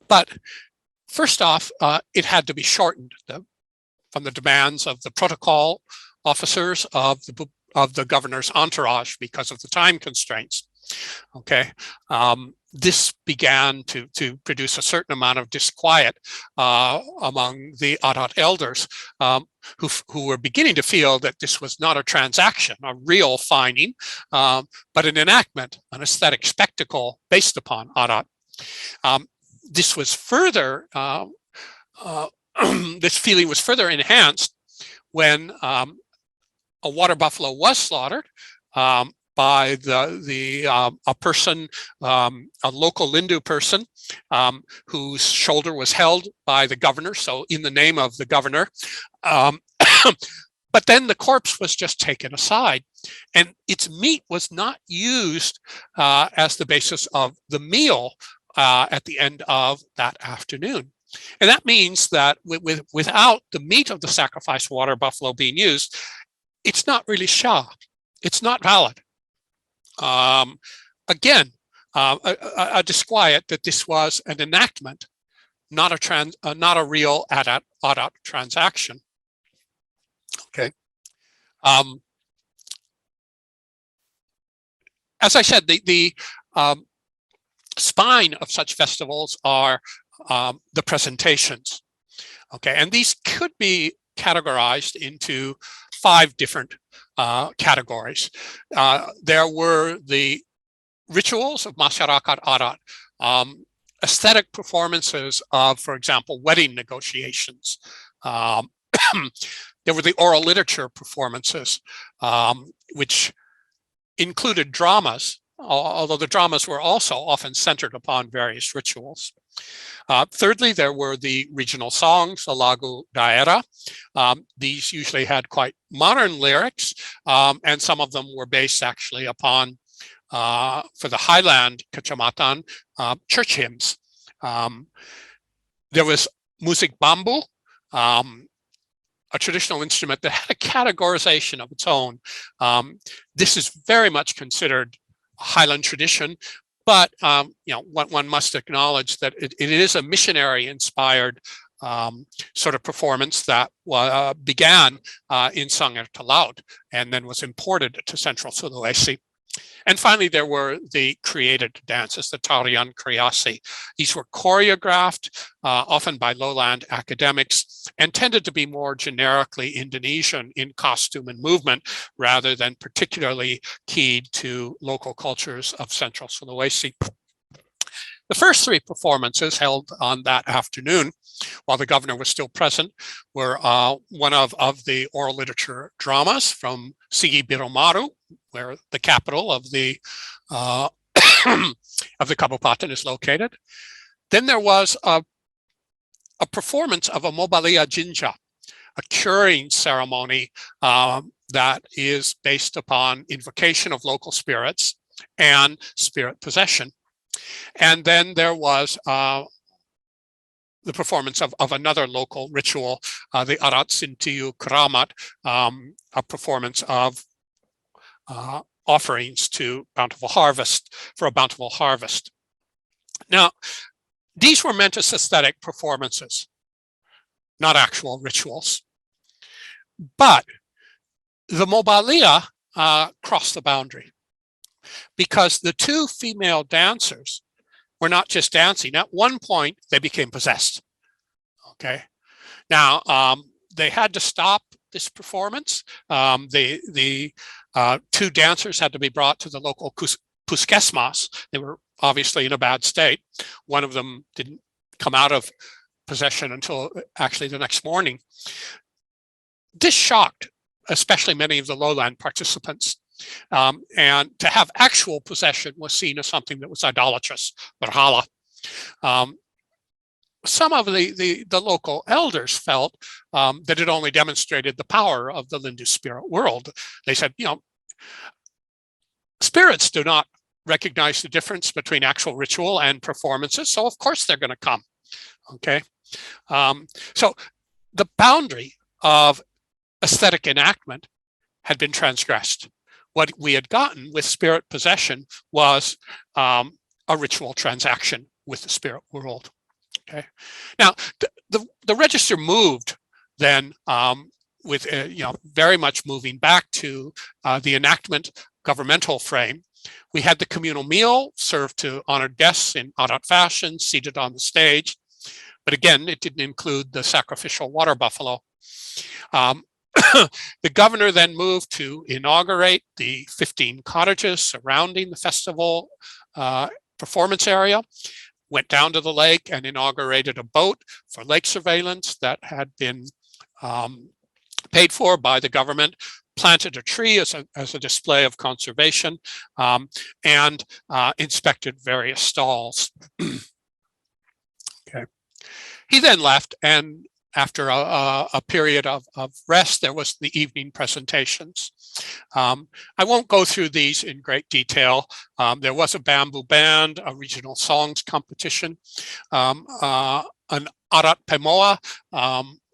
but first off, it had to be shortened from the demands of the protocol officers of the governor's entourage because of the time constraints. Okay, this began to produce a certain amount of disquiet among the Adat elders who were beginning to feel that this was not a transaction, a real fining, but an enactment, an aesthetic spectacle based upon Adat. This was further, this feeling was further enhanced when a water buffalo was slaughtered by a person, a local Lindu person, whose shoulder was held by the governor, so in the name of the governor. But then the corpse was just taken aside, and its meat was not used as the basis of the meal at the end of that afternoon. And that means that without the meat of the sacrificed water buffalo being used, it's not really Shah. It's not valid. Again, a disquiet that this was an enactment, not a real Adat transaction. Okay. As I said, the spine of such festivals are the presentations. Okay, and these could be categorized into 5 different categories. There were the rituals of Masyarakat Adat, aesthetic performances of, for example, wedding negotiations. There were the oral literature performances, which included dramas, although the dramas were also often centered upon various rituals. Thirdly, there were the regional songs, the lagu daerah. These usually had quite modern lyrics, and some of them were based actually upon, for the highland kecamatan, church hymns. There was musik bambu, a traditional instrument that had a categorization of its own. This is very much considered a highland tradition, but you know, one must acknowledge that it is a missionary-inspired sort of performance that began in Sangir Talaut and then was imported to Central Sulawesi. And finally, there were the created dances, the Tarian Kriasi. These were choreographed, often by lowland academics, and tended to be more generically Indonesian in costume and movement, rather than particularly keyed to local cultures of Central Sulawesi. The first 3 performances held on that afternoon, while the governor was still present, were one of the oral literature dramas from Sigi Biromaru, where the capital of the Kabupaten is located. Then there was a performance of a Mobalia Jinja, a curing ceremony that is based upon invocation of local spirits and spirit possession. And then there was the performance of another local ritual, the Arat Sintiu Keramat, a performance of offerings to bountiful harvest, for a bountiful harvest. Now, these were meant as aesthetic performances, not actual rituals. But the mobalia crossed the boundary, because the two female dancers were not just dancing. At one point, they became possessed. Okay. Now, they had to stop this performance. The two dancers had to be brought to the local puskesmas. They were obviously in a bad state. One of them didn't come out of possession until actually the next morning. This shocked especially many of the lowland participants. And to have actual possession was seen as something that was idolatrous, berhala. Some of the local elders felt that it only demonstrated the power of the Lindu spirit world. They said, you know, spirits do not recognize the difference between actual ritual and performances, so of course they're going to come. Okay, so the boundary of aesthetic enactment had been transgressed. What we had gotten with spirit possession was a ritual transaction with the spirit world. Okay, now the register moved then with very much moving back to the enactment governmental frame. We had the communal meal served to honored guests in adat fashion, seated on the stage. But again, it didn't include the sacrificial water buffalo. The governor then moved to inaugurate the 15 cottages surrounding the festival performance area, went down to the lake and inaugurated a boat for lake surveillance that had been paid for by the government, planted a tree as a display of conservation, and inspected various stalls. Okay. He then left, and after a period of rest, there was the evening presentations. I won't go through these in great detail. There was a bamboo band, a regional songs competition, an adat pemoa,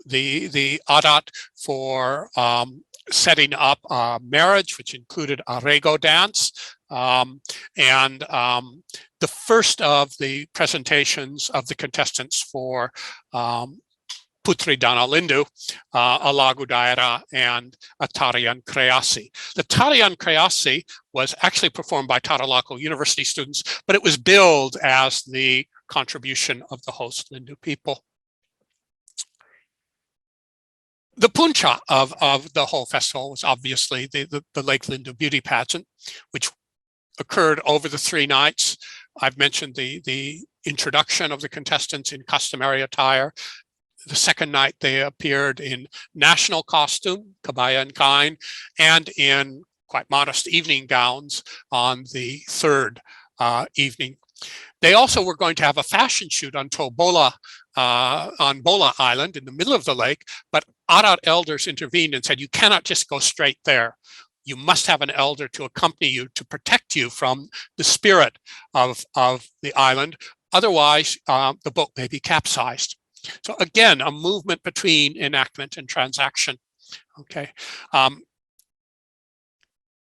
the adat for setting up a marriage, which included a rego dance, and the first of the presentations of the contestants for Putri Dana Lindu, a Lagu Daerah, and a Tarian Kreasi. The Tarian Kreasi was actually performed by Tadulako University students, but it was billed as the contribution of the host Lindu people. The puncha of the whole festival was obviously the Lake Lindu Beauty Pageant, which occurred over the 3 nights. I've mentioned the introduction of the contestants in customary attire. The second night, they appeared in national costume, kabaya and kain, and in quite modest evening gowns on the 3rd evening. They also were going to have a fashion shoot on Bola Island in the middle of the lake, but adat elders intervened and said, you cannot just go straight there. You must have an elder to accompany you to protect you from the spirit of the island. Otherwise, the boat may be capsized. So again, a movement between enactment and transaction. Okay.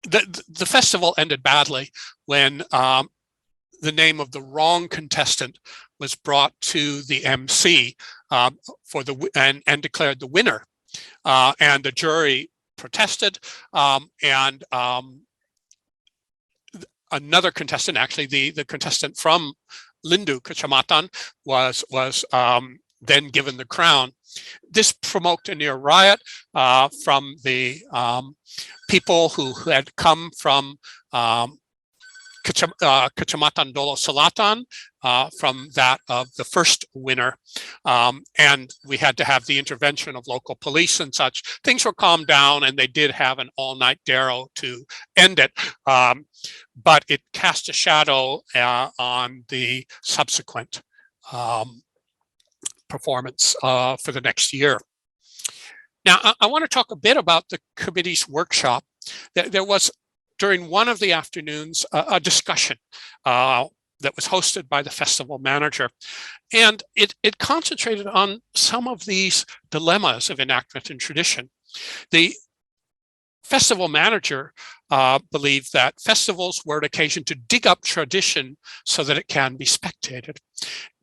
The festival ended badly when the name of the wrong contestant was brought to the MC for and declared the winner. And the jury protested, and another contestant, actually the contestant from Lindu, Kecamatan, was then given the crown. This provoked a near riot from the people who had come from Kecamatan Dolo Selatan, from that of the first winner. And we had to have the intervention of local police and such. Things were calmed down, and they did have an all-night daro to end it. But it cast a shadow on the subsequent performance for the next year. Now, I want to talk a bit about the committee's workshop. There was, during one of the afternoons, a discussion that was hosted by the festival manager. And it concentrated on some of these dilemmas of enactment and tradition. The festival manager believed that festivals were an occasion to dig up tradition so that it can be spectated,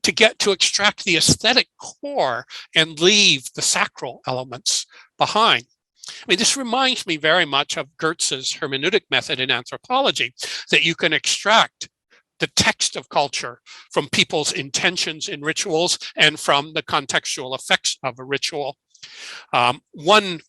to extract the aesthetic core and leave the sacral elements behind. I mean, this reminds me very much of Goetz's hermeneutic method in anthropology, that you can extract the text of culture from people's intentions in rituals and from the contextual effects of a ritual. One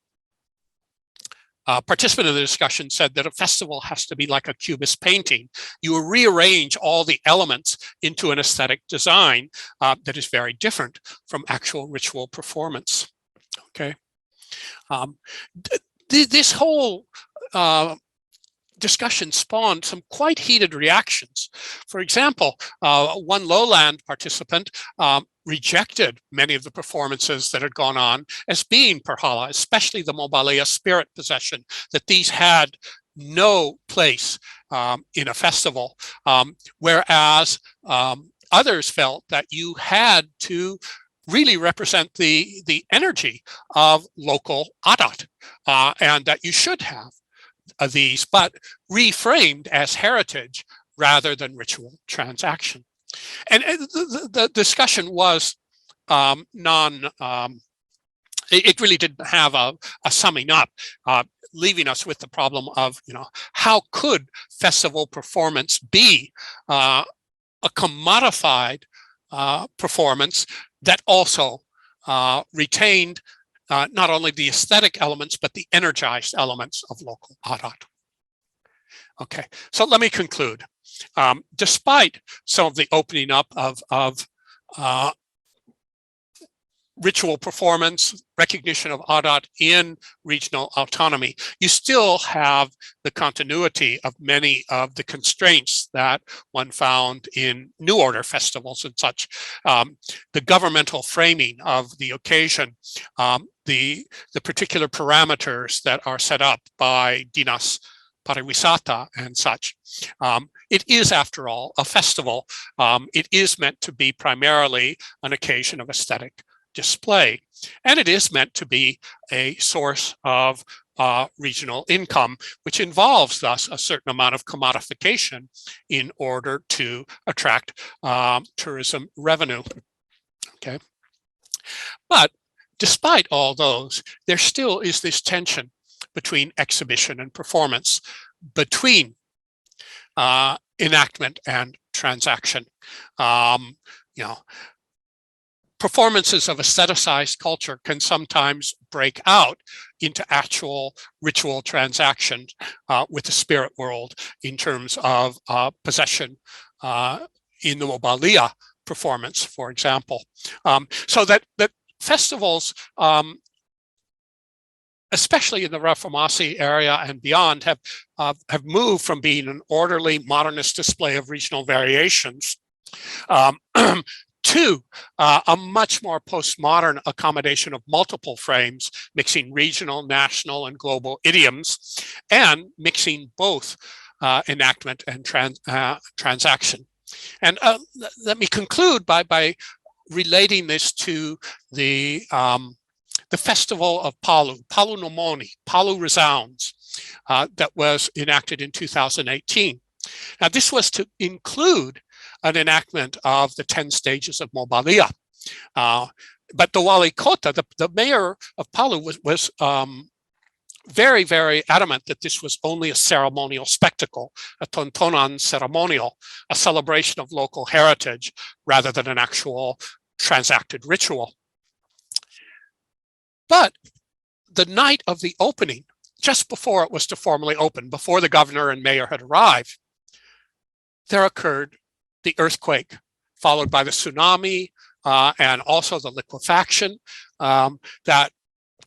participant in the discussion said that a festival has to be like a cubist painting. You rearrange all the elements into an aesthetic design that is very different from actual ritual performance. Okay. This whole discussion spawned some quite heated reactions. For example, one lowland participant rejected many of the performances that had gone on as being Perhala, especially the Mobalia spirit possession, that these had no place in a festival, whereas others felt that you had to really represent the energy of local adat, and that you should have these, but reframed as heritage rather than ritual transaction. And the discussion was it really didn't have a summing up, leaving us with the problem of, how could festival performance be a commodified performance that also retained not only the aesthetic elements, but the energized elements of local adat. Okay, so let me conclude. Despite some of the opening up of ritual performance, recognition of adat in regional autonomy, you still have the continuity of many of the constraints that one found in New Order festivals and such. The governmental framing of the occasion, the particular parameters that are set up by Dinas Pariwisata and such. It is, after all, a festival. It is meant to be primarily an occasion of aesthetic display, and it is meant to be a source of regional income, which involves thus a certain amount of commodification in order to attract tourism revenue. Okay, but despite all those, there still is this tension between exhibition and performance, between enactment and transaction. Performances of aestheticized culture can sometimes break out into actual ritual transactions with the spirit world in terms of possession in the Mobalia performance, for example. So that festivals, especially in the Reformasi area and beyond, have moved from being an orderly modernist display of regional variations to a much more postmodern accommodation of multiple frames, mixing regional, national, and global idioms, and mixing both enactment and transaction. And let me conclude by relating this to the festival of Palu, Palu Nomoni, Palu Resounds, that was enacted in 2018. Now, this was to include an enactment of the 10 stages of Mobalia. But the Wali Kota, the mayor of Palu, was very, very adamant that this was only a ceremonial spectacle, a tontonan ceremonial, a celebration of local heritage, rather than an actual transacted ritual. But the night of the opening, just before it was to formally open, before the governor and mayor had arrived, there occurred the earthquake, followed by the tsunami and also the liquefaction that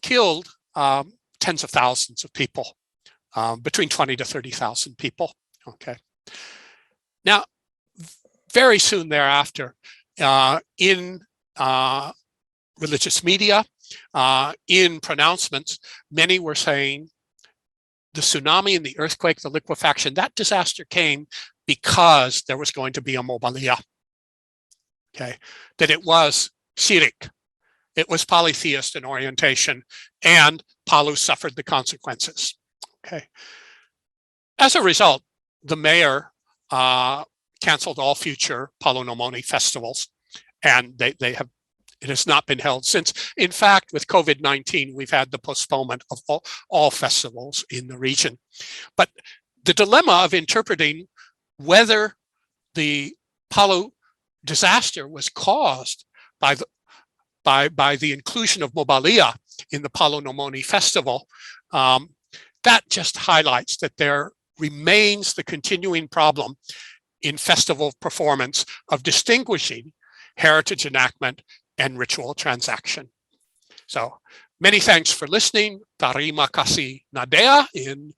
killed tens of thousands of people, between 20 to 30,000 people. Okay. Now, very soon thereafter, in religious media, in pronouncements, many were saying the tsunami and the earthquake, the liquefaction, that disaster came because there was going to be a Mobalia. Okay, that it was Sirik, it was polytheist in orientation, and Palu suffered the consequences. Okay. As a result, the mayor canceled all future Palo Nomoni festivals, and it has not been held since. In fact, with COVID-19, we've had the postponement of all festivals in the region. But the dilemma of interpreting whether the Palu disaster was caused by the inclusion of Mobalia in the Palo Nomoni festival, that just highlights that there remains the continuing problem in festival performance of distinguishing heritage enactment and ritual transaction. So many thanks for listening. Tarima kasih nadea in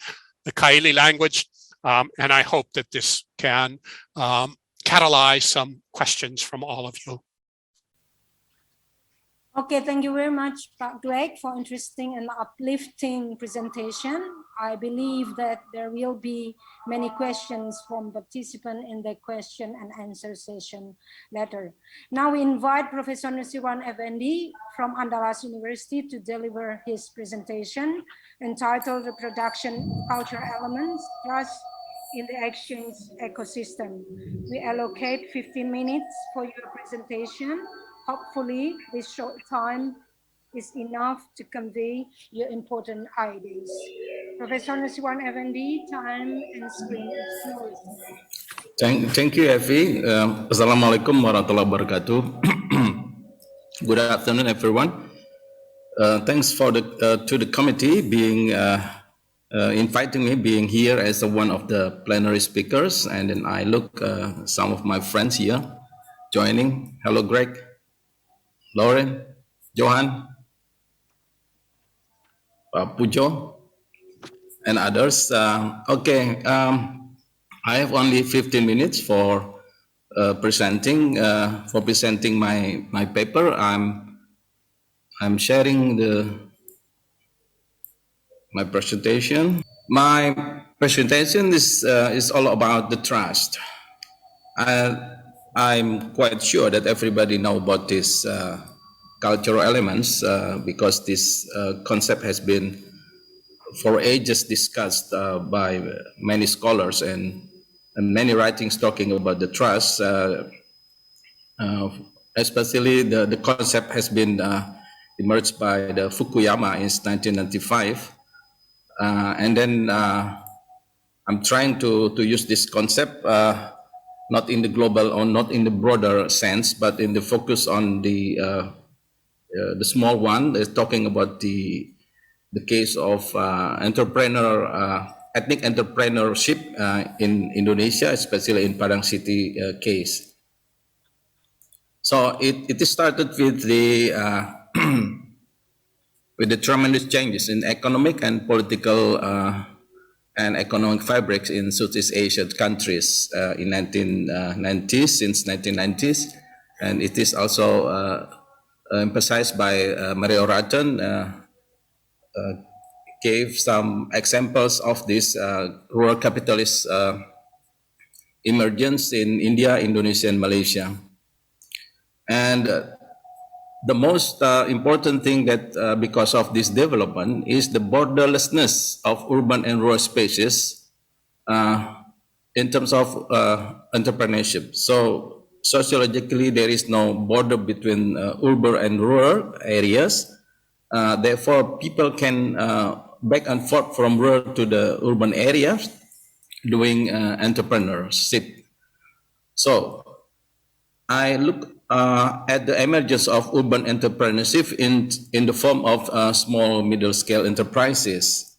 the Kaili language. And I hope that this can catalyze some questions from all of you. Okay, thank you very much, Pak Greg, for interesting and uplifting presentation. I believe that there will be many questions from participants in the question and answer session later. Now we invite Professor Nusirwan Effendi from Andalas University to deliver his presentation entitled Reproduction of Cultural Elements, Trust in the Exchange Ecosystem. We allocate 15 minutes for your presentation. Hopefully, this short time is enough to convey your important ideas. Professor Nusirwan Effendi, time and screen is yours. Thank you, Effie. Assalamualaikum warahmatullahi wabarakatuh. Good afternoon, everyone. Thanks for to the committee being inviting me, being here as one of the plenary speakers, and then I look some of my friends here joining. Hello, Greg, Lauren, Johan, Pujo, and others. Okay, I have only 15 minutes for presenting my paper. I'm sharing my presentation. My presentation is all about the trust. I'm quite sure that everybody know about this cultural elements because this concept has been for ages discussed by many scholars and many writings talking about the trust. Especially the concept has been emerged by the Fukuyama in 1995, and then I'm trying to use this concept not in the global or not in the broader sense, but in the focus on the small one. Is talking about the case of ethnic entrepreneurship in Indonesia, especially in Padang City case. So it started with the with the tremendous changes in economic and political and economic fabrics in Southeast Asian countries in 1990s, since 1990s, and it is also emphasized by Mario Ratten. Gave some examples of this rural capitalist emergence in India, Indonesia, and Malaysia. And the most important thing that because of this development is the borderlessness of urban and rural spaces in terms of entrepreneurship. So sociologically, there is no border between urban and rural areas. Therefore, people can back and forth from rural to the urban areas doing entrepreneurship. So I look at the emergence of urban entrepreneurship in the form of small middle-scale enterprises.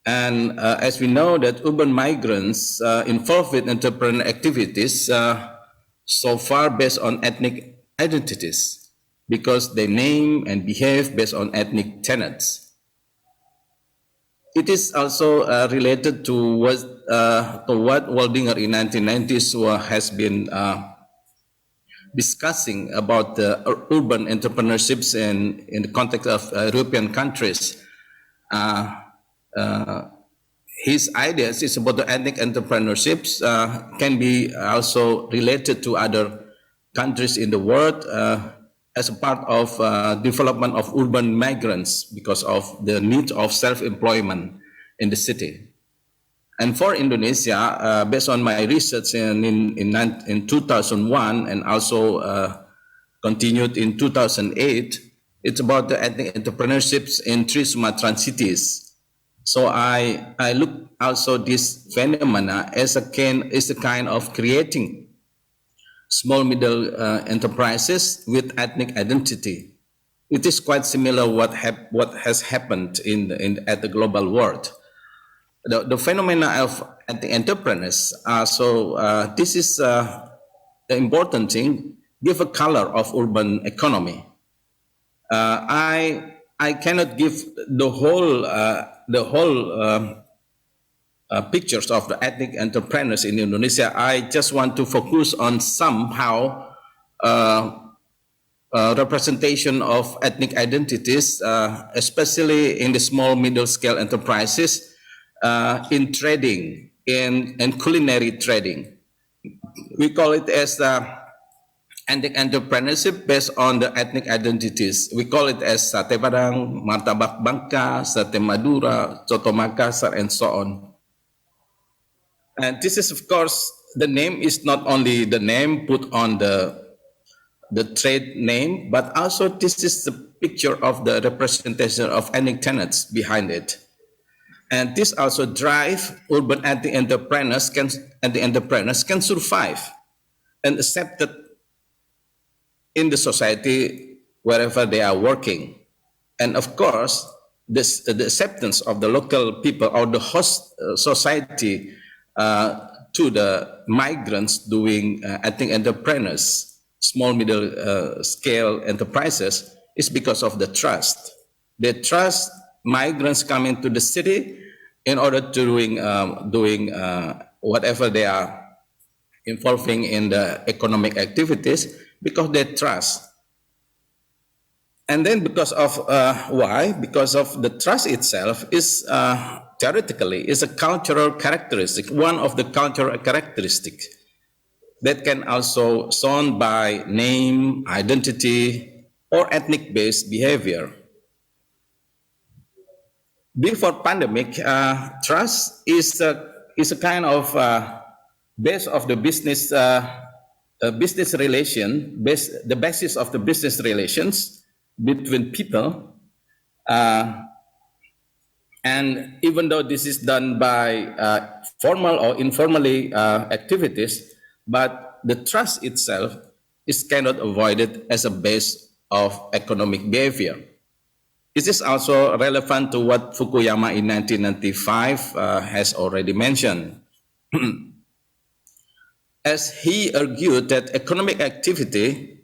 And as we know that urban migrants involved with entrepreneurial activities so far based on ethnic identities because they name and behave based on ethnic tenets. It is also related to what Waldinger in 1990s has been discussing about the urban entrepreneurships in the context of European countries. His ideas is about the ethnic entrepreneurships can be also related to other countries in the world as a part of development of urban migrants because of the need of self-employment in the city. And for Indonesia, based on my research in 2001 and also continued in 2008, it's about the ethnic entrepreneurships in 3 Sumatran cities. So I look also this phenomena as a kind of creating small middle enterprises with ethnic identity. It is quite similar what has happened at the global world. The phenomena of ethnic entrepreneurs. This is the important thing. Give a color of urban economy. I cannot give the whole pictures of the ethnic entrepreneurs in Indonesia. I just want to focus on somehow representation of ethnic identities, especially in the small middle scale enterprises in trading, in culinary trading. We call it as ethnic entrepreneurship based on the ethnic identities. We call it as sate Padang, martabak Bangka, sate Madura, coto Makassar, and so on. And this is, of course, the name is not only the name put on the trade name, but also this is the picture of the representation of ethnic tenants behind it. And this also drive urban ethnic entrepreneurs can survive and accepted in the society wherever they are working. And of course, the acceptance of the local people or the host society to the migrants doing ethnic entrepreneurs, small middle scale enterprises, is because of the trust. They trust migrants coming to the city in order to doing whatever they are involving in the economic activities, because they trust. And then because of why? Because of the trust itself is theoretically is a cultural characteristic, one of the cultural characteristics that can also shown by name, identity, or ethnic-based behavior. Before pandemic, trust is a kind of base of the business business relation, the basis of the business relations between people. And even though this is done by formal or informally activities, but the trust itself is cannot avoided as a base of economic behavior. This is also relevant to what Fukuyama in 1995 has already mentioned. As he argued that economic activity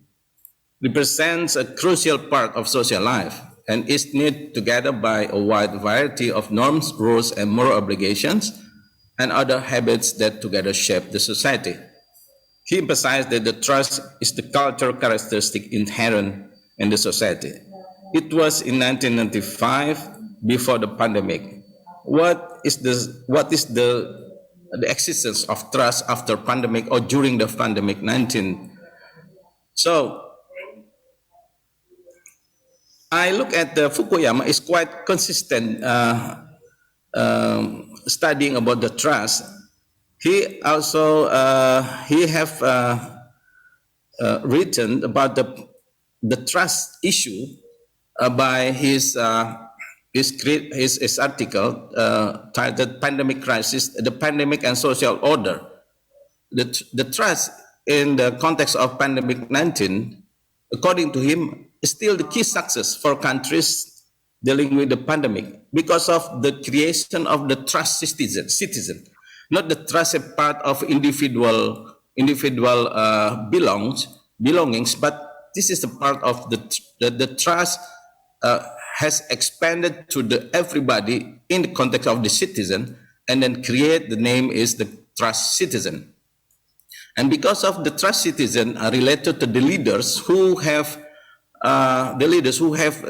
represents a crucial part of social life and is knit together by a wide variety of norms, rules, and moral obligations, and other habits that together shape the society. He emphasized that the trust is the cultural characteristic inherent in the society. It was in 1995, before the pandemic. What is the existence of trust after pandemic or during the pandemic 19? So I look at the Fukuyama is quite consistent studying about the trust. He also he have written about the trust issue by his article titled "Pandemic Crisis: The Pandemic and Social Order." The trust in the context of pandemic 19, according to him, is still the key success for countries dealing with the pandemic because of the creation of the trust citizen, not the trusted part of individual belongings, but this is a part of the trust has expanded to everybody in the context of the citizen, and then create the name is the trust citizen. And because of the trust citizen are related to the leaders who have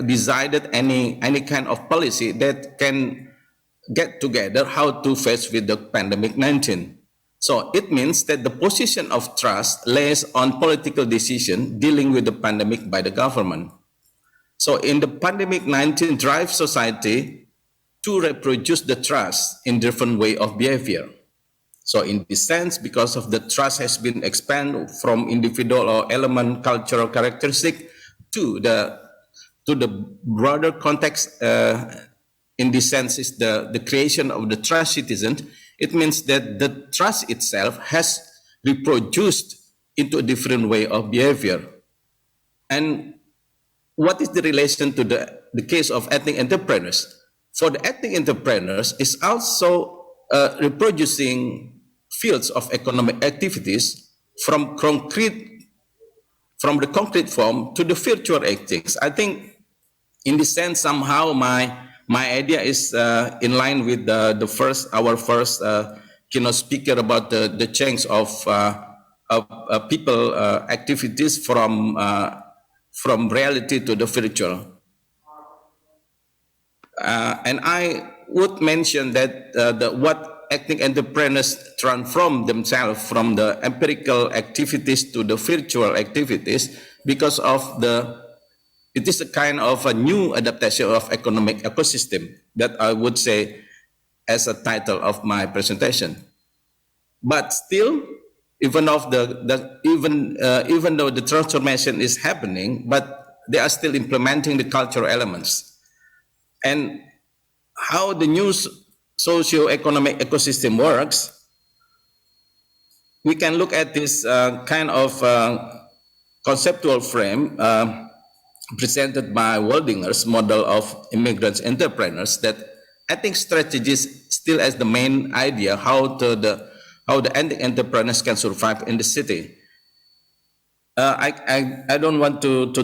decided any kind of policy that can get together how to face with the pandemic 19. So it means that the position of trust lays on political decision dealing with the pandemic by the government. So in the pandemic-19 drive society to reproduce the trust in different way of behavior. So in this sense, because of the trust has been expanded from individual or element cultural characteristic to the broader context, in this sense is the creation of the trust citizen. It means that the trust itself has reproduced into a different way of behavior. And what is the relation to the case of ethnic entrepreneurs? For the ethnic entrepreneurs, is also reproducing fields of economic activities from the concrete form to the virtual activities. I think in this sense, somehow my idea is in line with our first keynote speaker about the change of people activities from reality to the virtual. And I would mention that what ethnic entrepreneurs transform themselves from the empirical activities to the virtual activities because of it is a kind of a new adaptation of economic ecosystem that I would say as a title of my presentation. But still, even though the transformation is happening, but they are still implementing the cultural elements. And how the new socio-economic ecosystem works, we can look at this kind of conceptual frame presented by Waldinger's model of immigrants entrepreneurs, that ethnic strategies still as the main idea how the ethnic entrepreneurs can survive in the city. I don't want to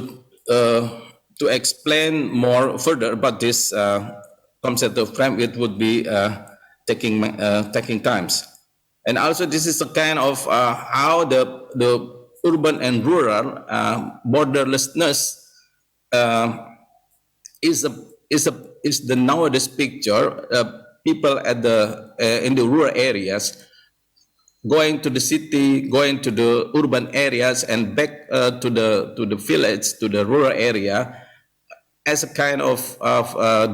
explain more further about this conceptual frame. It would be taking times. And also this is a kind of how the urban and rural borderlessness is the nowadays picture. People in the rural areas going to the city, going to the urban areas, and back to the village, to the rural area, as a kind of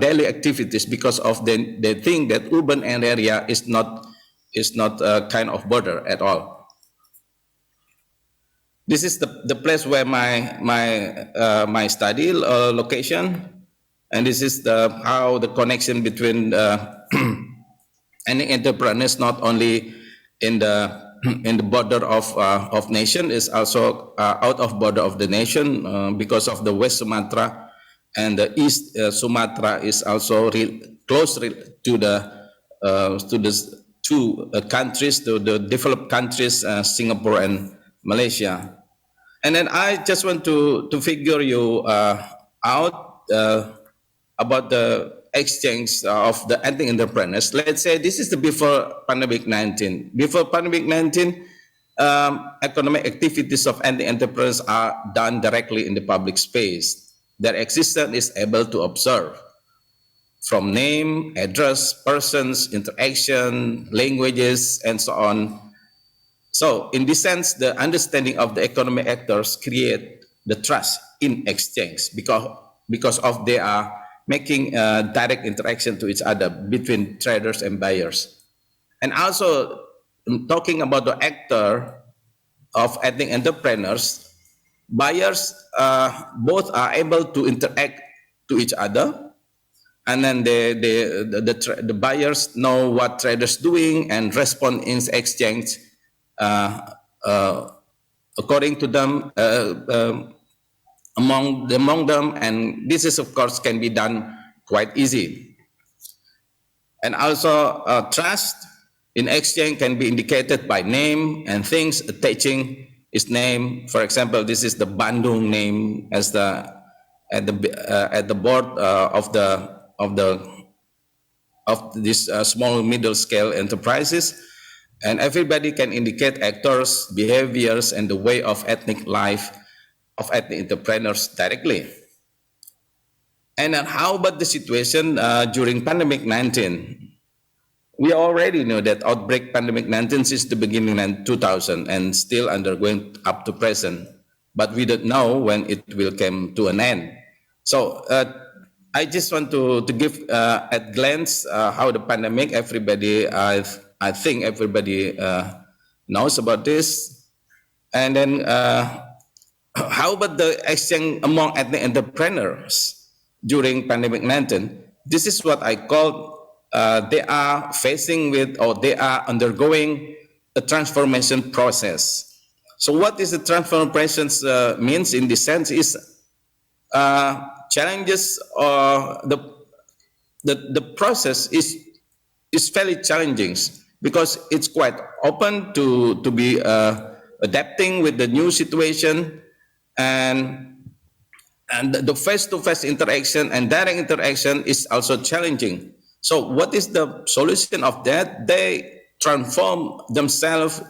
daily activities, because of they think that urban area is not a kind of border at all. This is the place where my study location, and this is how the connection between any entrepreneurs, not only in the border of nation, is also out of border of the nation, because of the West Sumatra and the East Sumatra is also close to the two countries, to the developed countries, Singapore and Malaysia. And then I just want to figure you out about the exchange of the ethnic entrepreneurs. Let's say this is the before pandemic-19. Before pandemic-19, economic activities of ethnic entrepreneurs are done directly in the public space. Their existence is able to observe from name, address, persons, interaction, languages, and so on. So in this sense, the understanding of the economic actors create the trust in exchange because of they are making direct interaction to each other between traders and buyers. And also talking about the actor of ethnic entrepreneurs, buyers both are able to interact to each other, and then the buyers know what traders doing and respond in exchange according to them, among them, and this is of course can be done quite easy. And also trust in exchange can be indicated by name and things attaching its name. For example, this is the Bandung name as at the board of this small middle scale enterprises. And everybody can indicate actors, behaviors, and the way of ethnic life of ethnic entrepreneurs directly. And then how about the situation during pandemic-19? we already know that outbreak pandemic 19 since the beginning in 2000 and still undergoing up to present, but we don't know when it will come to an end. So I just want to give at glance how the pandemic, everybody, I think everybody knows about this. And then how about the exchange among ethnic entrepreneurs during pandemic 19? This is what I call they are facing with, or they are undergoing a transformation process. So what is the transformation means in this sense is challenges, or the process is fairly challenging because it's quite open to be adapting with the new situation, and the face-to-face interaction and direct interaction is also challenging. So what is the solution of that? They transform themselves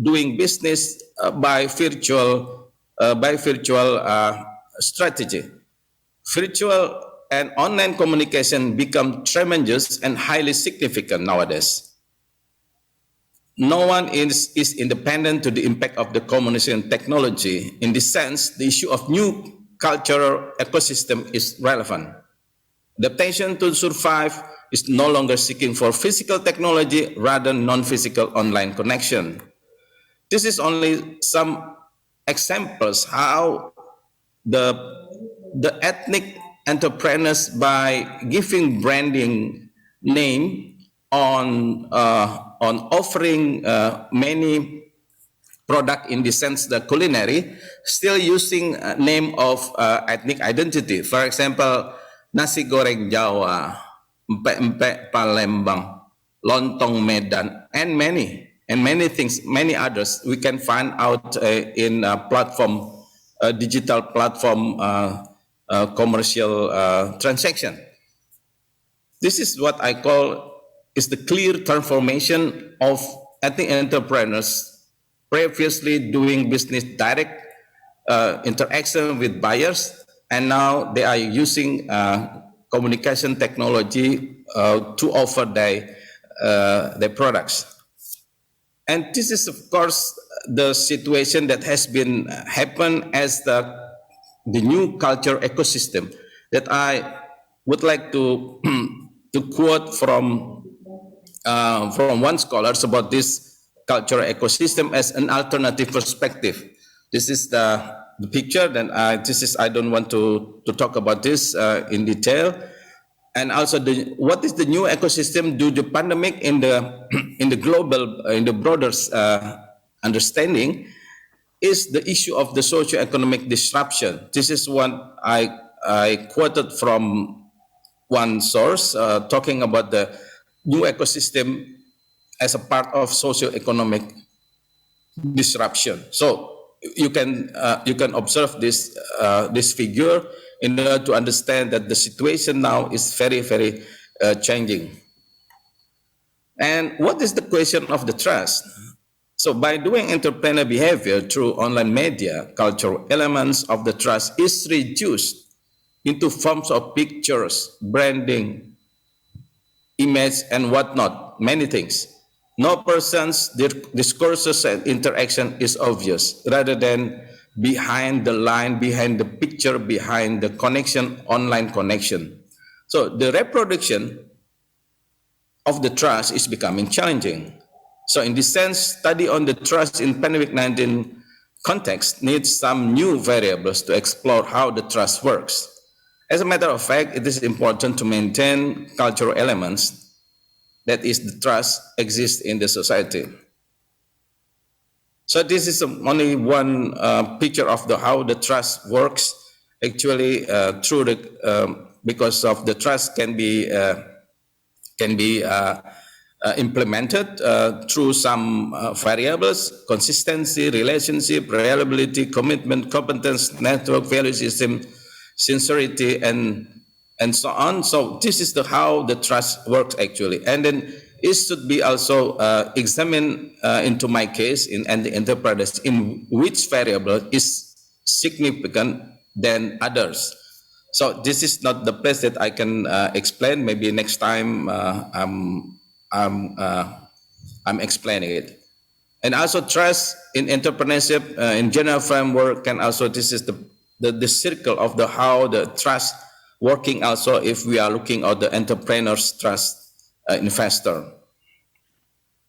doing business by virtual strategy. Virtual and online communication become tremendous and highly significant nowadays. No one is independent to the impact of the communication technology. In this sense, the issue of new cultural ecosystem is relevant. Adaptation to survive is no longer seeking for physical technology, rather non-physical online connection. This is only some examples how the ethnic entrepreneurs, by giving branding name on offering many product in the sense the culinary, still using name of ethnic identity. For example, nasi goreng Jawa, empek-empek Palembang, lontong Medan, and many things, many others we can find out in platform, digital platform, commercial transaction. This is what I call is the clear transformation of ethnic entrepreneurs previously doing business direct interaction with buyers, and now they are using communication technology to offer their products. And this is, of course, the situation that has been happen as the new culture ecosystem that I would like to to quote from one scholar about this cultural ecosystem as an alternative perspective. This is the picture. Then I don't want to talk about this in detail. And also, what is the new ecosystem due to pandemic in the global, in the broader understanding, is the issue of the socio-economic disruption. This is what I quoted from one source talking about the new ecosystem as a part of socio-economic disruption. So you can observe this figure in order to understand that the situation now is very, very changing. And what is the question of the trust? So by doing entrepreneur behavior through online media, cultural elements of the trust is reduced into forms of pictures, branding, image, and whatnot, many things. No person's discourses and interaction is obvious, rather than behind the line, behind the picture, behind the connection, online connection. So the reproduction of the trust is becoming challenging. So in this sense, study on the trust in pandemic-19 context needs some new variables to explore how the trust works. As a matter of fact, it is important to maintain cultural elements, that is, the trust exists in the society. So this is only one picture of how the trust works. Actually, through the because of the trust can be implemented through some variables: consistency, relationship, reliability, commitment, competence, network, value system, sincerity, and so on. So this is how the trust works actually. And then it should be also examined into my case in the enterprise, in which variable is significant than others. So this is not the place that I can explain. Maybe next time I'm explaining it. And also trust in entrepreneurship in general framework can also, this is the circle of the how the trust working also if we are looking at the entrepreneurs trust investor.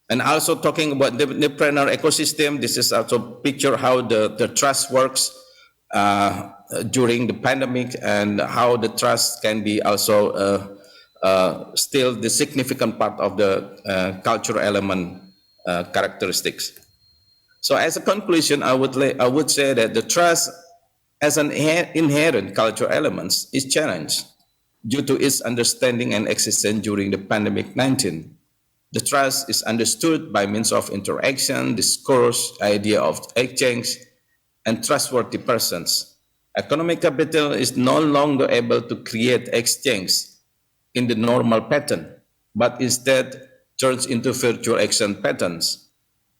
And also talking about the entrepreneur ecosystem, this is also picture how the trust works during the pandemic and how the trust can be also still the significant part of the cultural element characteristics. So as a conclusion, I would say that the trust as an inherent cultural elements is challenged due to its understanding and existence during the pandemic 19. The trust is understood by means of interaction, discourse, idea of exchange, and trustworthy persons. Economic capital is no longer able to create exchange in the normal pattern, but instead turns into virtual action patterns.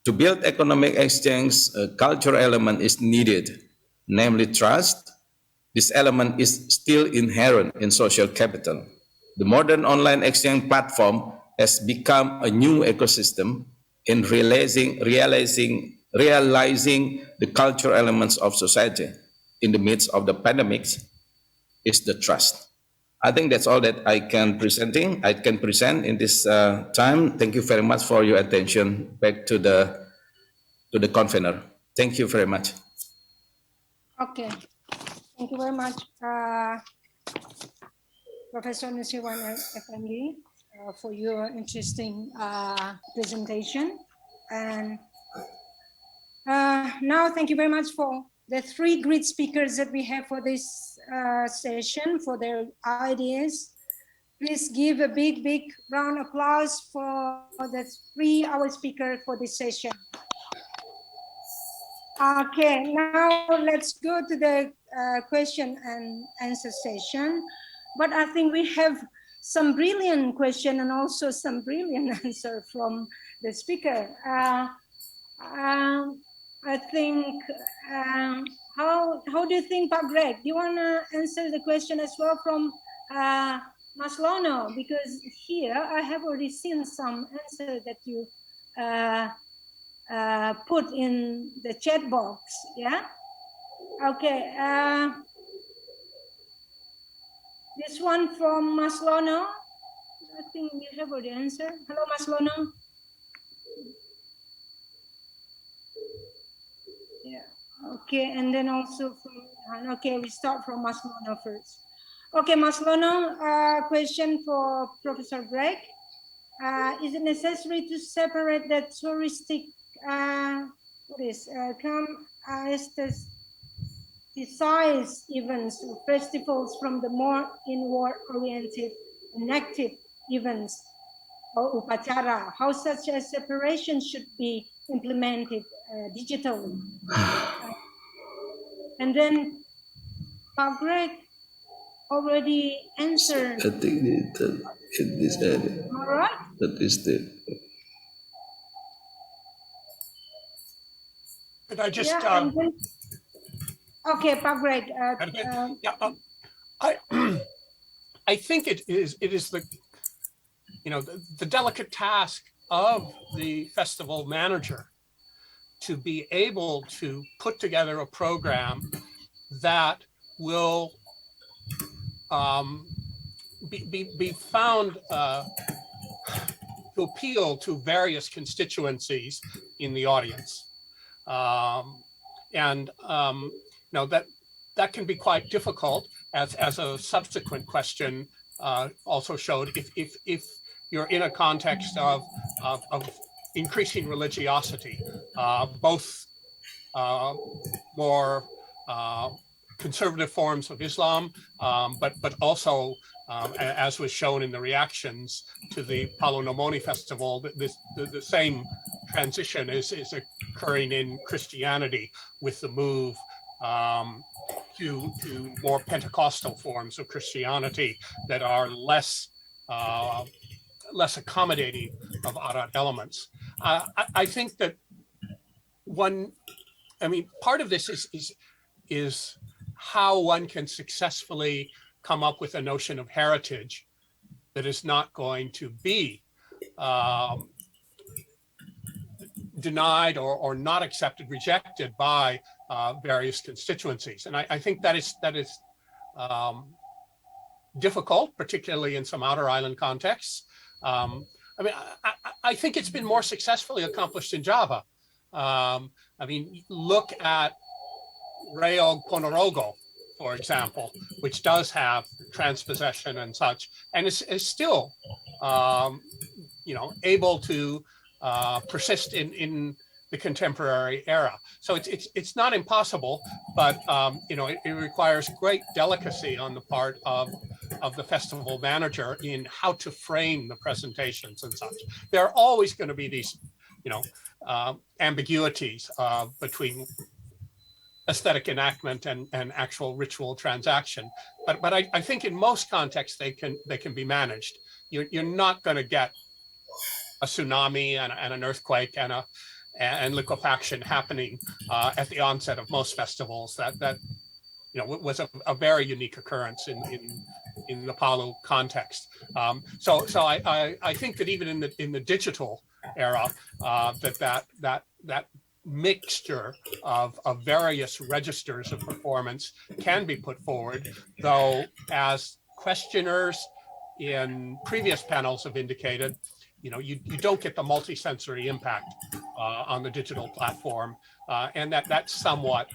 To build economic exchange, a cultural element is needed, namely trust. This element is still inherent in social capital. The modern online exchange platform has become a new ecosystem in realizing the cultural elements of society in the midst of the pandemics is the trust. I think that's all that I can present in this time. Thank you very much for your attention. Back to the convener. Thank you very much. Okay, thank you very much, Professor Nusirwan Effendi, for your interesting presentation. And now, thank you very much for the three great speakers that we have for this session, for their ideas. Please give a big, big round of applause for the our speaker for this session. Okay, now let's go to the question and answer session. But I think we have some brilliant question and also some brilliant answer from the speaker. I think, how do you think, Pak Greg? Do you want to answer the question as well from Mas Lono? Because here I have already seen some answer that you put in the chat box, yeah? Okay, this one from Mas Lono. I think you have already answered. Hello, Mas Lono. Yeah, okay, and then also from, okay, we start from Mas Lono first. Okay, Mas Lono, question for Professor Greg. Is it necessary to separate the touristic besides events or festivals from the more inward-oriented and active events or upacara? How such a separation should be implemented digitally? And then Pak Greg already answered. I think in this area. All right. That is the. Could I just? Yeah, okay, Pak Greg. I think it is the, the delicate task of the festival manager to be able to put together a program that will be found to appeal to various constituencies in the audience. That can be quite difficult, as a subsequent question also showed. If you're in a context of increasing religiosity, both more conservative forms of Islam, but also, as was shown in the reactions to the Palonomoni festival, the same transition is occurring in Christianity with the move to more Pentecostal forms of Christianity that are less accommodating of Arat elements. I think that part of this is how one can successfully come up with a notion of heritage that is not going to be denied or not accepted, rejected by various constituencies. And I think that is difficult, particularly in some outer island contexts. I mean, I think it's been more successfully accomplished in Java. I mean, look at Reo Ponorogo, for example, which does have transpossession and such, and is still, able to persist in the contemporary era. So it's not impossible, but it requires great delicacy on the part of the festival manager in how to frame the presentations and such. There are always going to be these, ambiguities between aesthetic enactment and actual ritual transaction. But I think in most contexts they can be managed. You're not going to get a tsunami and an earthquake and liquefaction happening at the onset of most festivals. That was a very unique occurrence in the Palu context. So I think that even in the digital era, that mixture of various registers of performance can be put forward, though, as questioners in previous panels have indicated, you don't get the multi-sensory impact on the digital platform, and that somewhat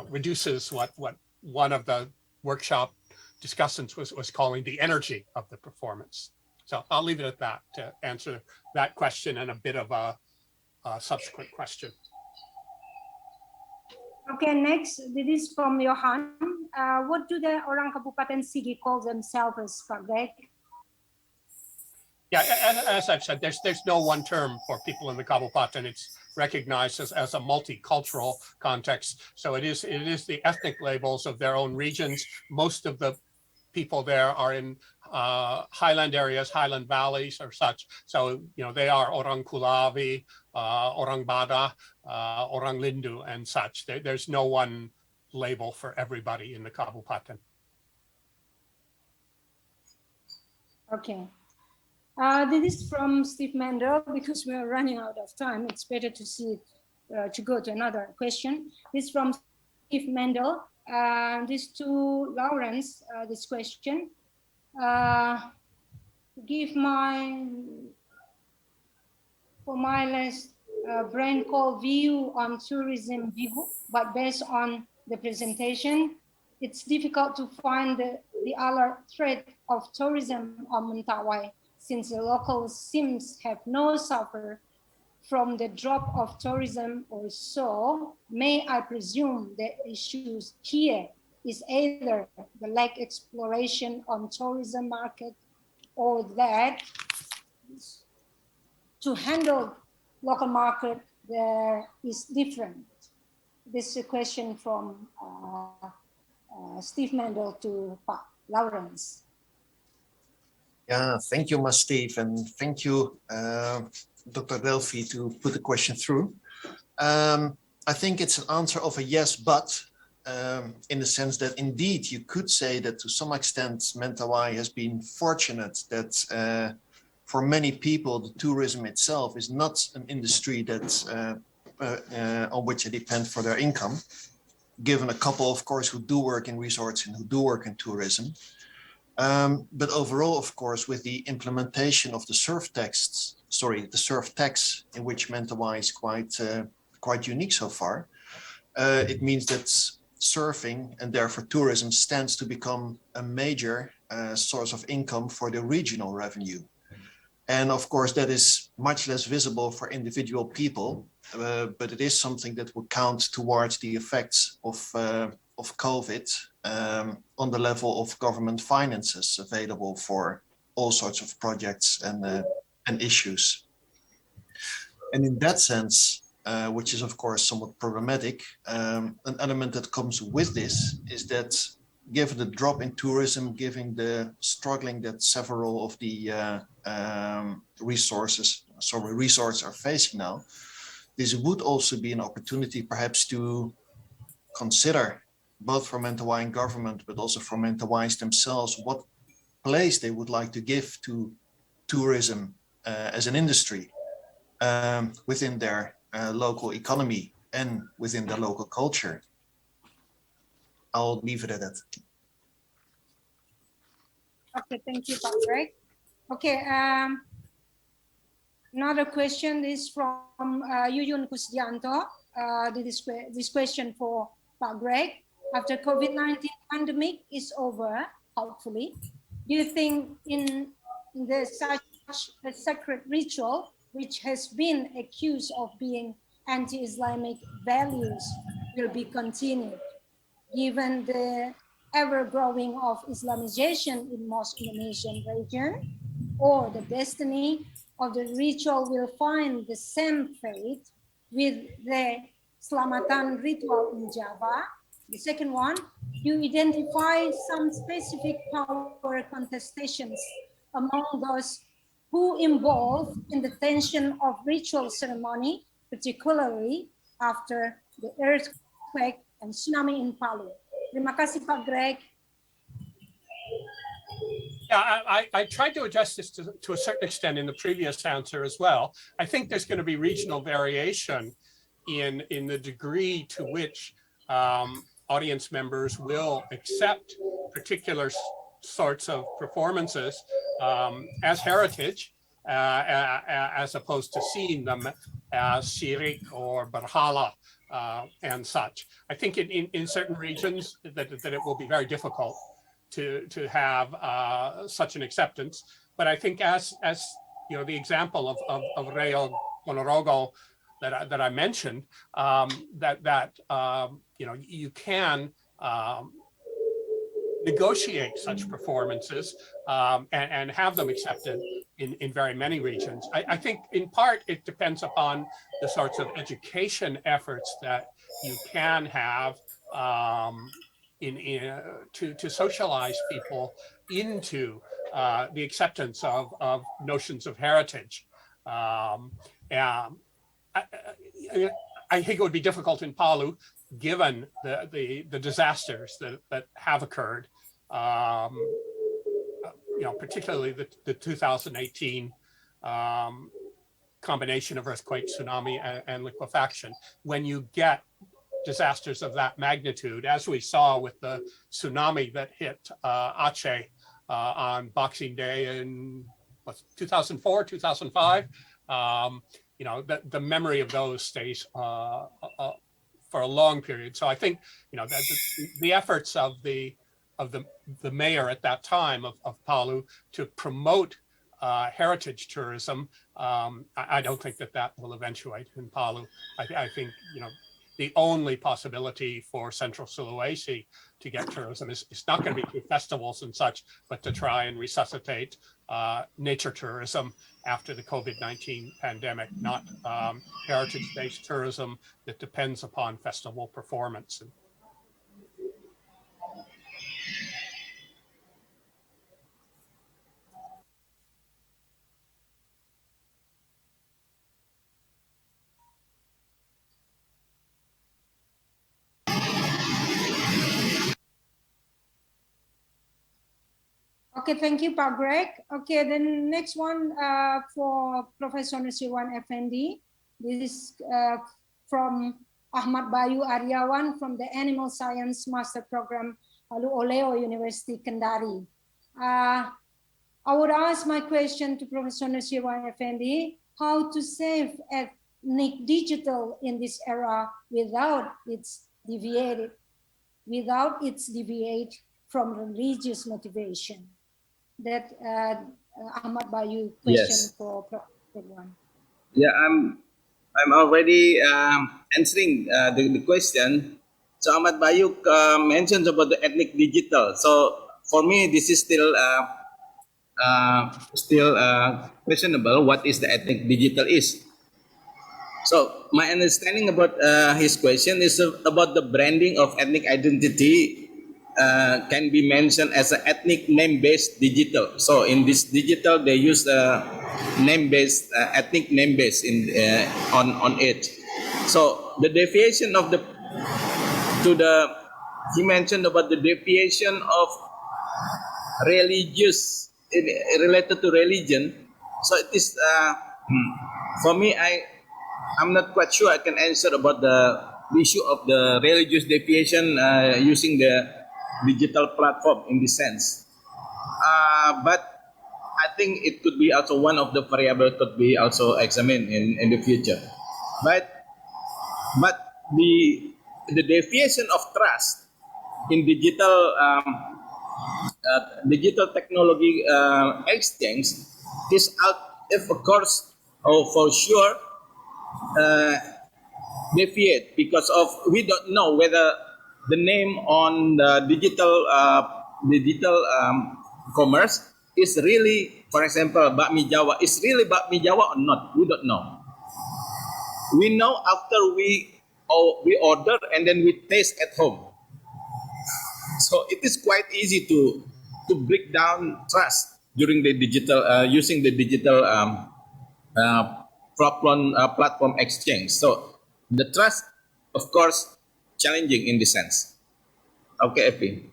reduces what one of the workshop discussants was calling the energy of the performance. So I'll leave it at that to answer that question and a bit of a subsequent question. Okay, next, this is from Johan. What do the orang Kabupaten Sigi call themselves, Pak Greg? Yeah, as I've said, there's no one term for people in the Kabupaten. It's recognized as a multicultural context. So it is the ethnic labels of their own regions. Most of the people there are in highland areas, highland valleys or such. So, they are Orang Kulawi, Orang Bada, Orang Lindu and such. There's no one label for everybody in the Kabupaten. Okay. This is from Steve Mendel. Because we're running out of time, it's better to see it, to go to another question. This is from Steve Mendel. This to Lawrence, this question. Give my last brain call view on tourism view, but based on the presentation, it's difficult to find the other threat of tourism on Mentawai, since the locals seems have no suffer from the drop of tourism or so. May I presume the issues here is either the lack exploration on tourism market, or that to handle local market there is different. This is a question from Steve Mendel to Lawrence. Yeah, thank you, Mas Steve, and thank you, Dr. Delphi, to put the question through. I think it's an answer of a yes, but in the sense that indeed you could say that to some extent Mentawai has been fortunate that for many people the tourism itself is not an industry that's on which they depend for their income, given a couple, of course, who do work in resorts and who do work in tourism. But overall, of course, with the implementation of the surf tax, in which Mentawai is quite unique so far, it means that surfing and therefore tourism stands to become a major source of income for the regional revenue. And of course, that is much less visible for individual people, but it is something that will count towards the effects of COVID on the level of government finances available for all sorts of projects and issues. And in that sense, which is of course somewhat problematic, an element that comes with this is that given the drop in tourism, given the struggling that several of the resorts are facing now, this would also be an opportunity perhaps to consider, both for Mentawai government, but also for Mentawais themselves, what place they would like to give to tourism as an industry within their local economy and within their local culture. I'll leave it at that. Okay, thank you, Pak Greg. Okay, another question is from Yuyun Kusdianto. This question for Pak Greg. After COVID-19 pandemic is over, hopefully, do you think in the such a sacred ritual, which has been accused of being anti-Islamic values, will be continued, given the ever-growing of Islamization in most Indonesian region, or the destiny of the ritual will find the same fate with the Selamatan ritual in Java? The second one, you identify some specific power contestations among those who involved in the tension of ritual ceremony, particularly after the earthquake and tsunami in Palu. Terima kasih, Pak Greg. Yeah, I tried to address this to a certain extent in the previous answer as well. I think there's going to be regional variation in the degree to which audience members will accept particular sorts of performances as heritage, as opposed to seeing them as shirik or barhala and such. I think in certain regions that it will be very difficult to have such an acceptance. But I think as you know, the example of Reo Ponorogo that I mentioned, that you know, you can negotiate such performances and have them accepted in very many regions. I think in part it depends upon the sorts of education efforts that you can have to socialize people into the acceptance of notions of heritage. I think it would be difficult in Palu, given the disasters that have occurred. You know, particularly the 2018 combination of earthquake, tsunami, and liquefaction. When you get disasters of that magnitude, as we saw with the tsunami that hit Aceh on Boxing Day in 2004, 2005, you know, the memory of those stays for a long period. So I think, you know, that the efforts of the mayor at that time of Palu to promote heritage tourism, I don't think that will eventuate in Palu. I think, you know, the only possibility for Central Sulawesi to get tourism is not going to be through festivals and such, but to try and resuscitate nature tourism after the COVID-19 pandemic, not heritage-based tourism that depends upon festival performance. Okay, thank you, Pak Greg. Okay, then next one for Professor Nusirwan Effendi. This is from Ahmad Bayu Aryawan from the Animal Science Master Program, Palu Oleo University, Kendari. I would ask my question to Professor Nusirwan Effendi, how to save ethnic digital in this era without its deviate from religious motivation. That Ahmad Bayu question for Professor One. Yeah, I'm already answering the question. So Ahmad Bayu mentions about the ethnic digital. So for me, this is still questionable. What is the ethnic digital is? So my understanding about his question is about the branding of ethnic identity. Can be mentioned as an ethnic name-based digital. So in this digital, they use name-based, ethnic name-based on it. So the deviation of he mentioned about the deviation of religious related to religion. So it is, for me, I'm not quite sure I can answer about the issue of the religious deviation using the digital platform in this sense. But I think it could be also one of the variables could be also examined in the future. But the deviation of trust in digital technology exchange is out, if of course, or for sure, uh, deviate because of we don't know whether the name on the digital commerce is really, for example, bakmi Jawa is really bakmi Jawa or not. We don't know. We know after we order and then we taste at home. So it is quite easy to break down trust during the digital using the digital platform exchange. So the trust, of course, challenging in this sense. Okay, Epi.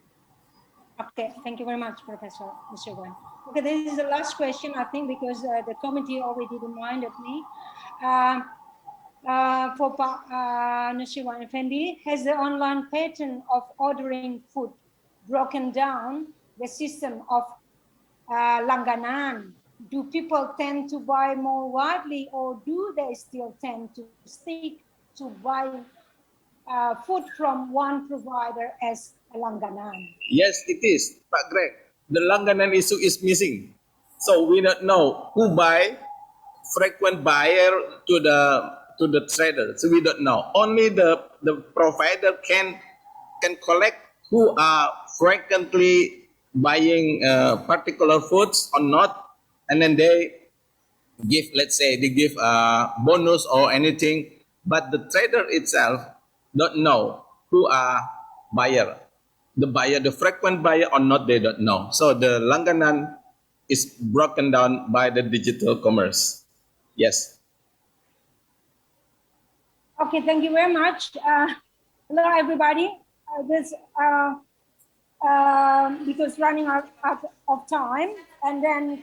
Okay, thank you very much, Professor Mr. Wan. Okay, this is the last question, I think, because the committee already reminded me. For Nushiwan Effendi, has the online pattern of ordering food broken down the system of langganan? Do people tend to buy more widely, or do they still tend to stick to buy food from one provider as a langganan? Yes, it is, Pak Greg. The langganan issue is missing. So we don't know who buy frequent buyer to the trader. So we don't know. Only the provider can collect who are frequently buying particular foods or not, and then they give, let's say, they give a bonus or anything, but the trader itself don't know who are buyer. The buyer, the frequent buyer or not, they don't know. So the langganan is broken down by the digital commerce. Yes. Okay, thank you very much. Hello, everybody. Because running out of time, and then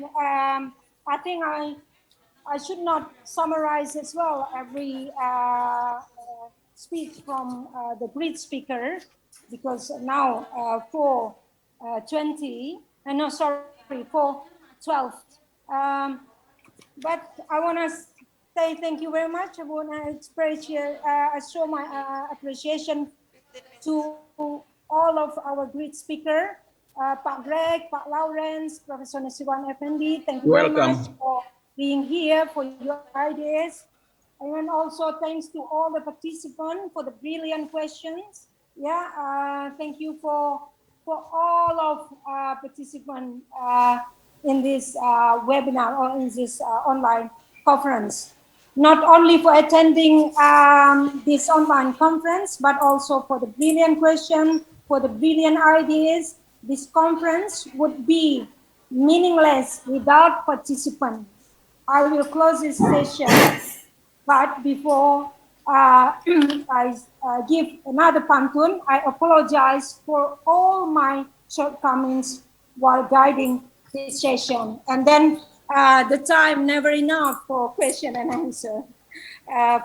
I think I should not summarize as well every speech from the great speaker, because now 4:20, no, sorry, 4:12. But I want to say thank you very much. I want to express show my appreciation to all of our great speaker, Pak Greg, Pak Lawrence, Professor Nasiwan Effendi. Thank you very much for being here, for your ideas. And also thanks to all the participants for the brilliant questions. Yeah, thank you for all of participants in this webinar or in this online conference. Not only for attending this online conference, but also for the brilliant question, for the brilliant ideas. This conference would be meaningless without participants. I will close this session, but before I give another pantun, I apologize for all my shortcomings while guiding this session. And then the time never enough for question and answer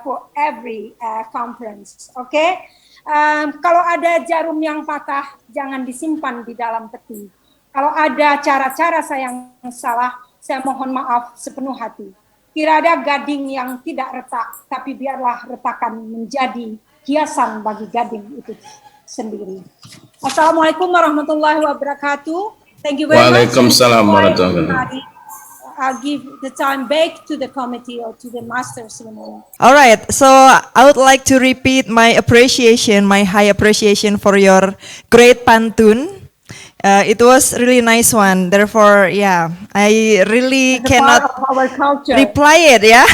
for every conference. Okay? Kalau ada jarum yang patah, jangan disimpan di dalam peti. Kalau ada cara-cara saya yang salah, saya mohon maaf sepenuh hati. Tidak ada gading yang tidak retak, tapi biarlah retakan menjadi hiasan bagi gading itu sendiri. Assalamualaikum warahmatullahi wabarakatuh. Thank you very much. Waalaikumsalam warahmatullahi wabarakatuh. I'll give the time back to the committee or to the master ceremony. All right, so I would like to repeat my appreciation, my high appreciation for your great pantun. It was really nice one. Therefore, yeah, I really cannot reply it. Yeah,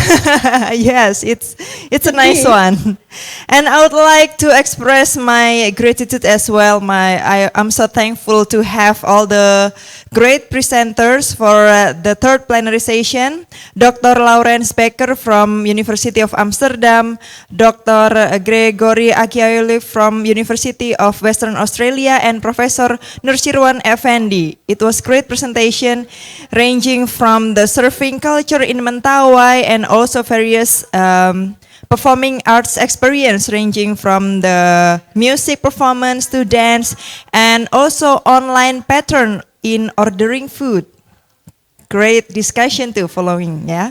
yes, it's a nice one, and I would like to express my gratitude as well. I'm so thankful to have all the great presenters for the third plenary session. Dr. Lawrence Becker from University of Amsterdam, Dr. Gregory Akiayole from University of Western Australia, and Professor Nursyirwan Irwan Effendi. It was great presentation ranging from the surfing culture in Mentawai and also various performing arts experience ranging from the music performance to dance and also online pattern in ordering food. Great discussion too following, yeah.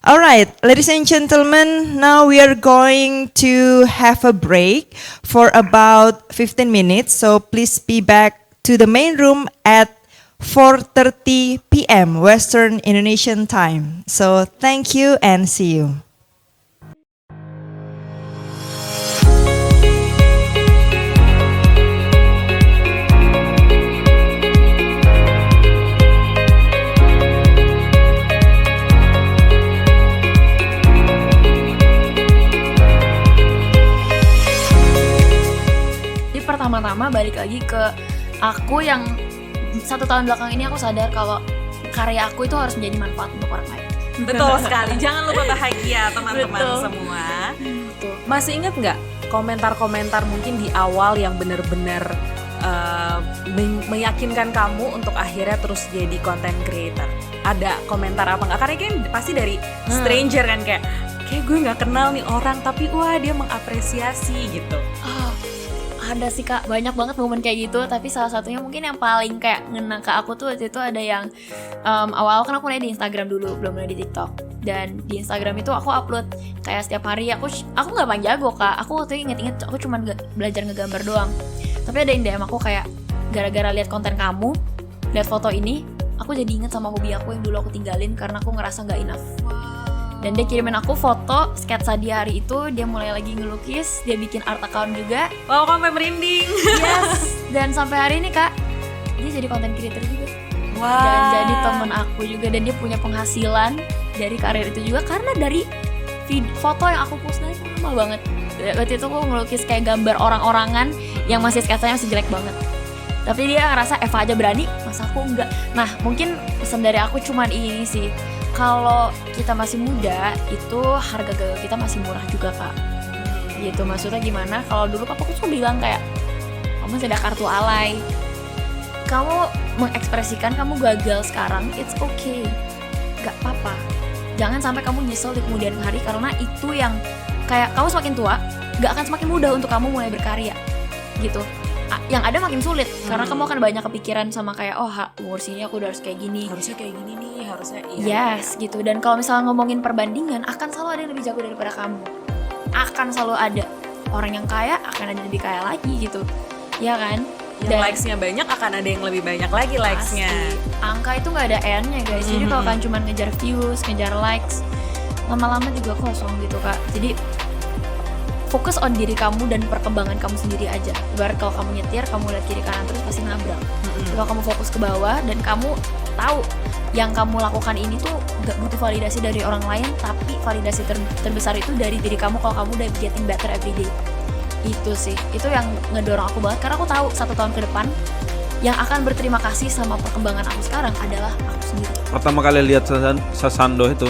All right, ladies and gentlemen, now we are going to have a break for about 15 minutes. So please be back to the main room at 4:30 p.m. Western Indonesian time. So thank you and see you. Pertama-tama balik lagi ke aku yang 1 tahun belakang ini aku sadar kalau karya aku itu harus menjadi manfaat untuk orang lain. Betul sekali, jangan lupa bahagia teman-teman Betul. semua. Betul. Masih ingat nggak komentar-komentar mungkin di awal yang benar-benar meyakinkan kamu untuk akhirnya terus jadi content creator? Ada komentar apa nggak? Karena kan pasti dari stranger kan, kayak gue nggak kenal nih orang tapi wah dia mengapresiasi gitu. Ada sih Kak, banyak banget momen kayak gitu. Tapi salah satunya mungkin yang paling kayak ngena ke aku tuh waktu itu ada yang awal-awal kan aku mulai di Instagram dulu, belum mulai di TikTok. Dan di Instagram itu aku upload kayak setiap hari. Aku nggak paling jago Kak. Aku waktu itu inget-inget aku cuma belajar ngegambar doang. Tapi ada yang DM aku kayak, gara-gara lihat konten kamu, lihat foto ini, aku jadi inget sama hobi aku yang dulu aku tinggalin karena aku ngerasa nggak enough. Dan dia kirimin aku foto sketsa dia hari itu, dia mulai lagi ngelukis, dia bikin art account juga. Wow, sampai merinding. Yes, dan sampai hari ini Kak, dia jadi content creator juga. Wow. Dan jadi temen aku juga, dan dia punya penghasilan dari karir itu juga karena dari foto yang aku post dari lama banget. Waktu itu aku ngelukis kayak gambar orang-orangan yang masih sketsanya masih jelek banget. Tapi dia ngerasa Eva aja berani, masa aku enggak. Nah, mungkin pesan dari aku cuman ini sih. Kalau kita masih muda, itu harga gagal kita masih murah juga Kak. Gitu, maksudnya gimana? Kalau dulu Papa aku cuma bilang kayak, kamu masih ada kartu alay. Kamu mengekspresikan kamu gagal sekarang, it's okay. Gak apa-apa. Jangan sampai kamu nyesel di kemudian hari, karena itu yang kayak kamu semakin tua, gak akan semakin mudah untuk kamu mulai berkarya. Gitu. Yang ada makin sulit karena kamu akan banyak kepikiran sama kayak umur sini aku udah harus kayak gini, Harusnya kayak gini nih, harusnya yes gitu. Dan kalau misalnya ngomongin perbandingan, akan selalu ada yang lebih jago daripada kamu, akan selalu ada orang yang kaya, akan ada yang lebih kaya lagi gitu, ya kan? Yang likes-nya banyak akan ada yang lebih banyak lagi likes-nya. Angka itu nggak ada end-nya guys. Jadi kalau kan cuma ngejar views, ngejar likes, lama-lama juga kosong gitu Kak. Jadi fokus on diri kamu dan perkembangan kamu sendiri aja. Ibarat kalau kamu nyetir, kamu lihat kiri kanan terus pasti nabrak. Kalau kamu fokus ke bawah dan kamu tahu yang kamu lakukan ini tuh gak butuh validasi dari orang lain, tapi validasi terbesar itu dari diri kamu kalau kamu udah getting better every day. Itu sih, itu yang ngedorong aku banget karena aku tahu 1 tahun ke depan yang akan berterima kasih sama perkembangan aku sekarang adalah aku sendiri. Pertama kali lihat Sasando itu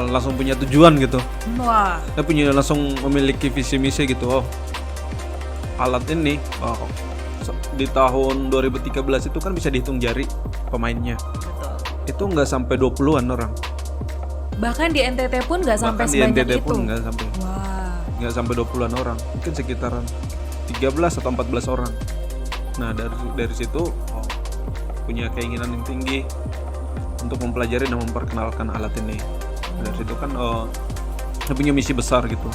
langsung punya tujuan gitu. Wah. Dia punya langsung memiliki visi misi gitu. Alat ini di tahun 2013 itu kan bisa dihitung jari pemainnya. Betul. Itu nggak sampai 20-an orang. Bahkan di NTT pun nggak sampai Bahkan di sebanyak NTT itu. pun nggak sampai 20-an orang. Mungkin sekitaran 13 atau 14 orang. Nah dari situ punya keinginan yang tinggi untuk mempelajari dan memperkenalkan alat ini. Dari situ kan dia punya misi besar gitu.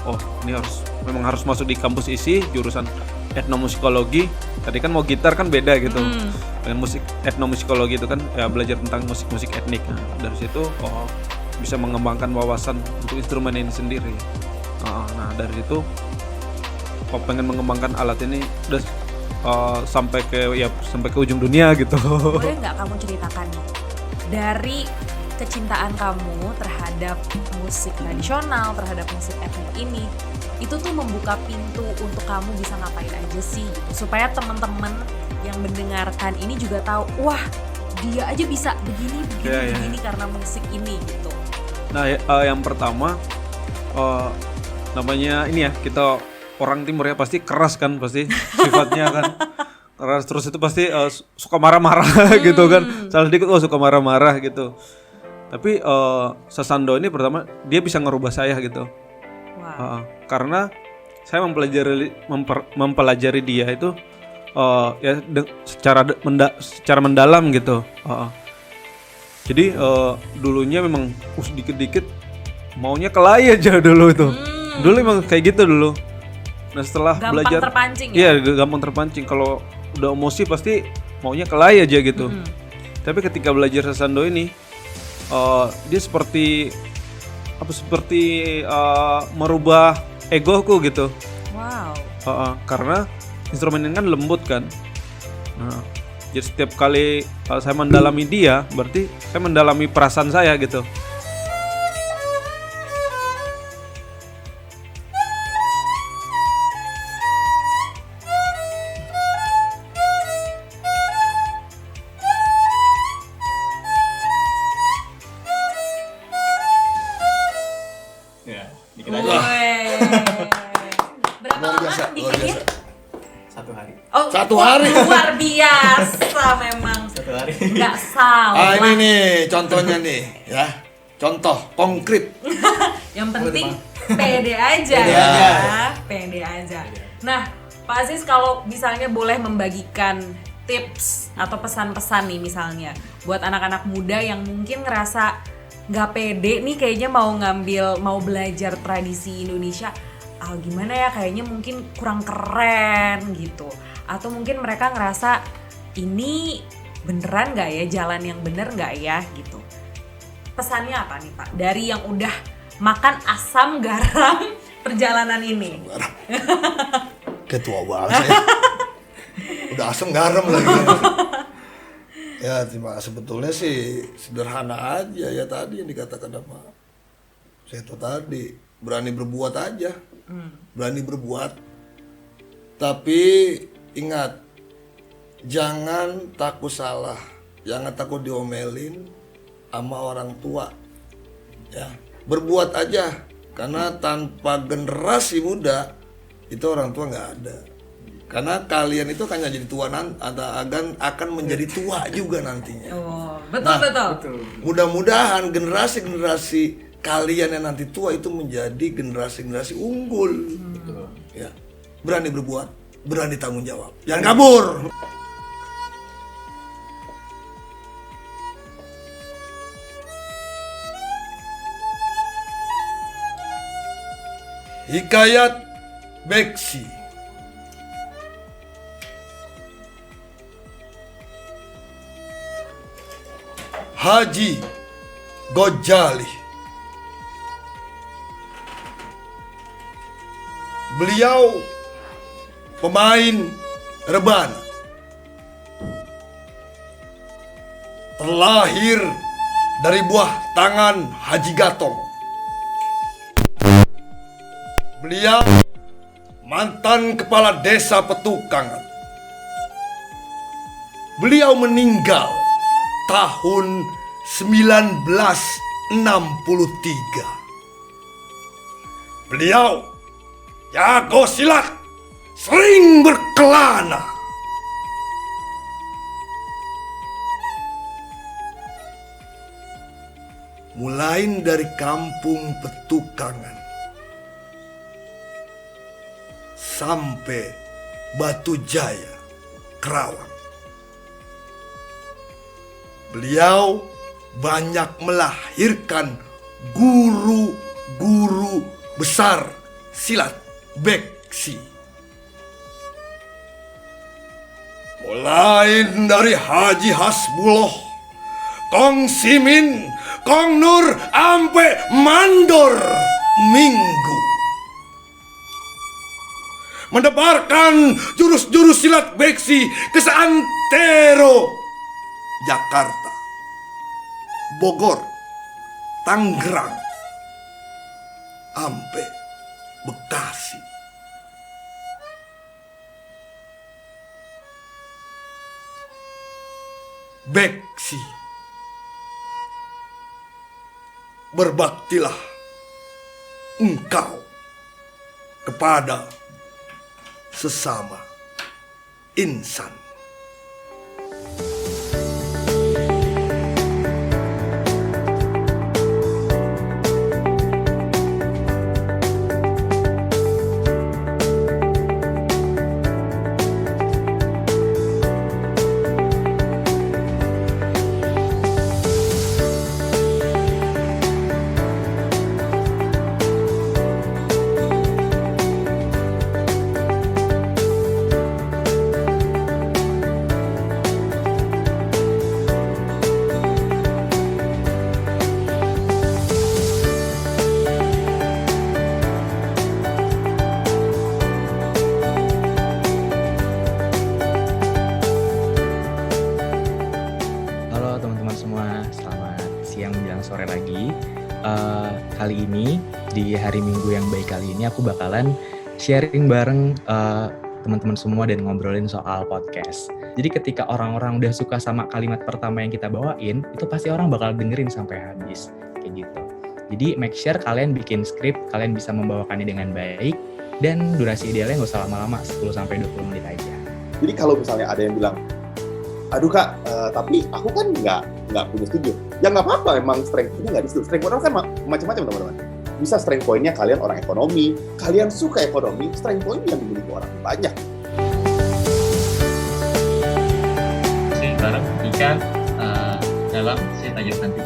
Ini memang harus masuk di kampus isi jurusan etnomusikologi. Tadi kan mau gitar kan beda gitu. Dengan musik etnomusikologi itu kan ya belajar tentang musik-musik etnik. Nah, dari situ bisa mengembangkan wawasan untuk instrumen ini sendiri. Nah dari situ pengen mengembangkan alat ini udah sampai ke ujung dunia gitu. Boleh nggak kamu ceritakan dari kecintaan kamu terhadap musik tradisional, terhadap musik etnik ini, itu tuh membuka pintu untuk kamu bisa ngapain aja sih, gitu. Supaya teman-teman yang mendengarkan ini juga tahu, wah dia aja bisa begini karena musik ini gitu. Nah yang pertama namanya ini ya, kita orang timur ya pasti keras kan, pasti sifatnya kan Ras terus itu pasti suka marah-marah gitu kan. Salah dikit suka marah-marah gitu. Tapi Sasando ini pertama dia bisa ngerubah saya gitu. Karena saya mempelajari dia itu ya secara mendalam gitu. Jadi dulunya memang dikit-dikit maunya kelahi aja dulu itu. Dulu emang kayak gitu dulu. Nah setelah Gampang belajar terpancing ya? Iya, gampang terpancing. Kalau udah emosi pasti maunya kelahi aja gitu. Tapi ketika belajar Sasando ini dia seperti merubah egoku gitu. Wow. Karena instrumen ini kan lembut kan. Nah, jadi setiap kali saya mendalami dia, berarti saya mendalami perasaan saya gitu. Berapa lama bikinnya? Oh, Satu hari. Luar biasa memang. Satu hari. Nggak salah. Ini nih contohnya nih ya. Contoh konkret. Yang penting pede aja. Pede ya. aja. Pede aja. Nah, Pak Aziz kalau misalnya boleh membagikan tips atau pesan-pesan nih misalnya buat anak-anak muda yang mungkin ngerasa nggak pede nih kayaknya mau belajar tradisi Indonesia, gimana ya kayaknya mungkin kurang keren gitu, atau mungkin mereka ngerasa ini beneran nggak ya, jalan yang bener nggak ya gitu. Pesannya apa nih Pak dari yang udah makan asam garam perjalanan ini? Ketua banget saya. Udah asam garam lagi. Ya sebetulnya sih sederhana aja ya tadi yang dikatakan apa saya itu tadi, berani berbuat aja. Berani berbuat. Tapi ingat, jangan takut salah, jangan takut diomelin sama orang tua. Ya, berbuat aja, karena tanpa generasi muda itu orang tua nggak ada. Karena kalian itu kan jadi tua akan menjadi tua juga nantinya. Oh, betul. Mudah-mudahan generasi kalian yang nanti tua itu menjadi generasi unggul. Ya, berani berbuat, berani tanggung jawab, jangan kabur. Hikayat Beksi. Haji Gojali. Beliau pemain rebana. Terlahir dari buah tangan Haji Gatong. Beliau mantan kepala desa Petukangan. Beliau meninggal tahun 1963. Beliau jago silat, sering berkelana. Mulai dari kampung Petukangan sampai Batu Jaya, Kerawang. Beliau banyak melahirkan guru-guru besar silat Beksi. Mulai dari Haji Hasbullah, Kong Simin, Kong Nur, ampe Mandor Minggu. Mendebarkan jurus-jurus silat Beksi ke seantero Jakarta, Bogor, Tangerang, ampe Bekasi. Beksi, berbaktilah engkau kepada sesama insan. kali ini di hari Minggu yang baik kali ini aku bakalan sharing bareng teman-teman semua dan ngobrolin soal podcast. Jadi ketika orang-orang udah suka sama kalimat pertama yang kita bawain, itu pasti orang bakal dengerin sampai habis, kayak gitu. Jadi make sure kalian bikin skrip, kalian bisa membawakannya dengan baik, dan durasi idealnya nggak usah lama-lama, 10-20 menit aja. Jadi kalau misalnya ada yang bilang, aduh Kak, tapi aku kan nggak punya studio. Ya nggak apa-apa, emang strength point nggak di situ. Strength point kan macam-macam teman-teman. Bisa strength point-nya kalian orang ekonomi, kalian suka ekonomi, strength point yang dimiliki orang banyak. Bareng Ika dalam saya tajam nanti.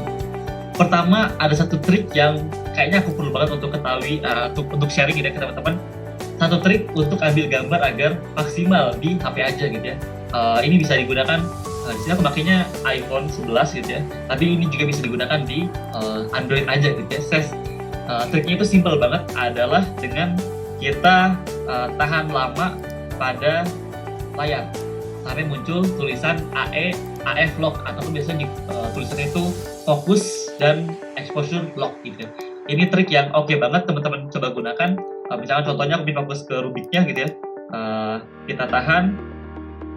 Pertama, ada satu trik yang kayaknya aku perlu banget untuk ketahui, untuk sharing gitu ya ke teman-teman. Satu trik untuk ambil gambar agar maksimal di HP aja gitu ya. Ini bisa digunakan, di sini aku pakainya iPhone 11 gitu ya. Tapi ini juga bisa digunakan di Android aja gitu ya. Triknya itu simple banget, adalah dengan kita tahan lama pada layar sampai muncul tulisan AF lock, ataupun biasanya tulisannya itu fokus dan exposure lock gitu. Ini trik yang oke banget teman-teman coba gunakan. Misalkan contohnya aku fokus ke Rubiknya gitu ya, kita tahan.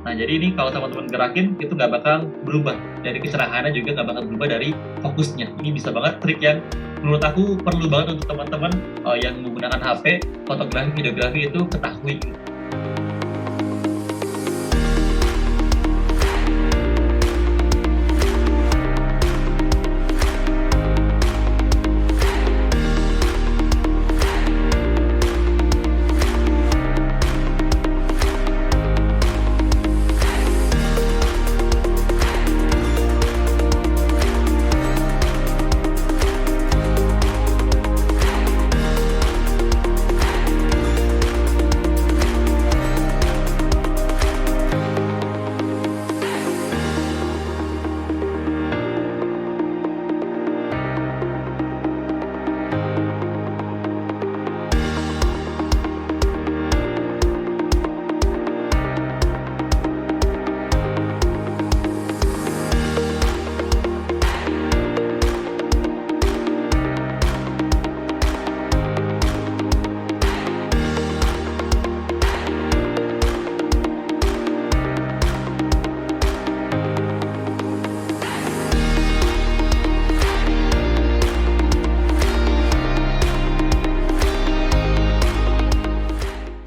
Nah jadi ini kalau teman-teman gerakin itu nggak bakal berubah, dari kecerahannya juga nggak bakal berubah dari fokusnya. Ini bisa banget trik yang menurut aku perlu banget untuk teman-teman yang menggunakan HP, fotografi, videografi itu ketahui gitu.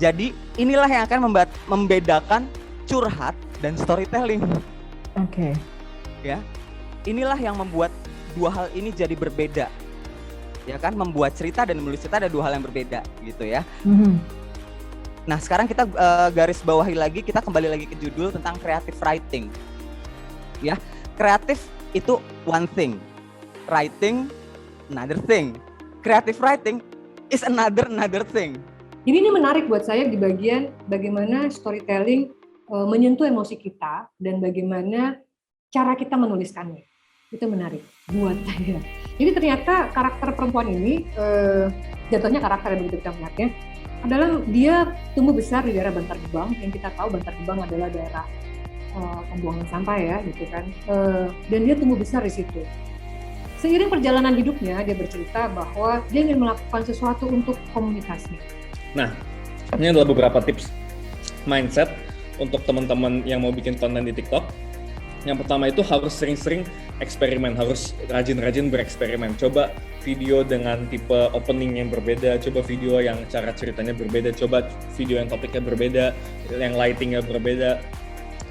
Jadi inilah yang akan membedakan curhat dan storytelling. Oke. Ya, inilah yang membuat dua hal ini jadi berbeda. Ya kan, membuat cerita dan menulis cerita ada dua hal yang berbeda gitu ya. Nah sekarang kita garis bawahi lagi, kita kembali lagi ke judul tentang creative writing. Ya, kreatif itu one thing, writing another thing. Creative writing is another thing. Jadi ini menarik buat saya di bagian bagaimana storytelling menyentuh emosi kita dan bagaimana cara kita menuliskannya. Itu menarik buat saya. Jadi ternyata karakter perempuan ini, jatuhnya karakter yang begitu kita melihatnya, adalah dia tumbuh besar di daerah Bantar Gebang, yang kita tahu Bantar Gebang adalah daerah pembuangan sampah ya, gitu kan. Dan dia tumbuh besar di situ. Seiring perjalanan hidupnya, dia bercerita bahwa dia ingin melakukan sesuatu untuk komunitasnya. Nah, ini adalah beberapa tips mindset untuk teman-teman yang mau bikin konten di TikTok. Yang pertama itu harus sering-sering eksperimen, harus rajin-rajin bereksperimen. Coba video dengan tipe opening yang berbeda, coba video yang cara ceritanya berbeda, coba video yang topiknya berbeda, yang lightingnya berbeda,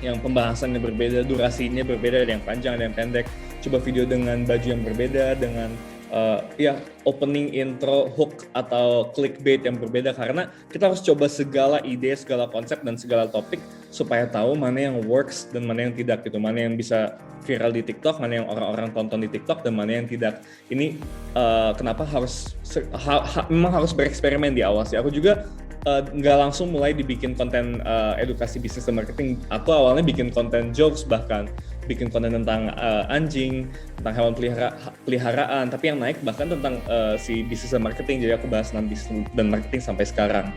yang pembahasannya berbeda, durasinya berbeda, ada yang panjang, ada yang pendek. Coba video dengan baju yang berbeda, dengan opening, intro, hook, atau clickbait yang berbeda, karena kita harus coba segala ide, segala konsep, dan segala topik supaya tahu mana yang works dan mana yang tidak gitu, mana yang bisa viral di TikTok, mana yang orang-orang tonton di TikTok, dan mana yang tidak. Ini kenapa memang harus bereksperimen di awal sih. Aku juga nggak langsung mulai dibikin konten edukasi bisnis dan marketing. Aku awalnya bikin konten jokes, bahkan bikin konten tentang anjing, tentang hewan peliharaan, tapi yang naik bahkan tentang si bisnis dan marketing. Jadi aku bahas tentang bisnis dan marketing sampai sekarang.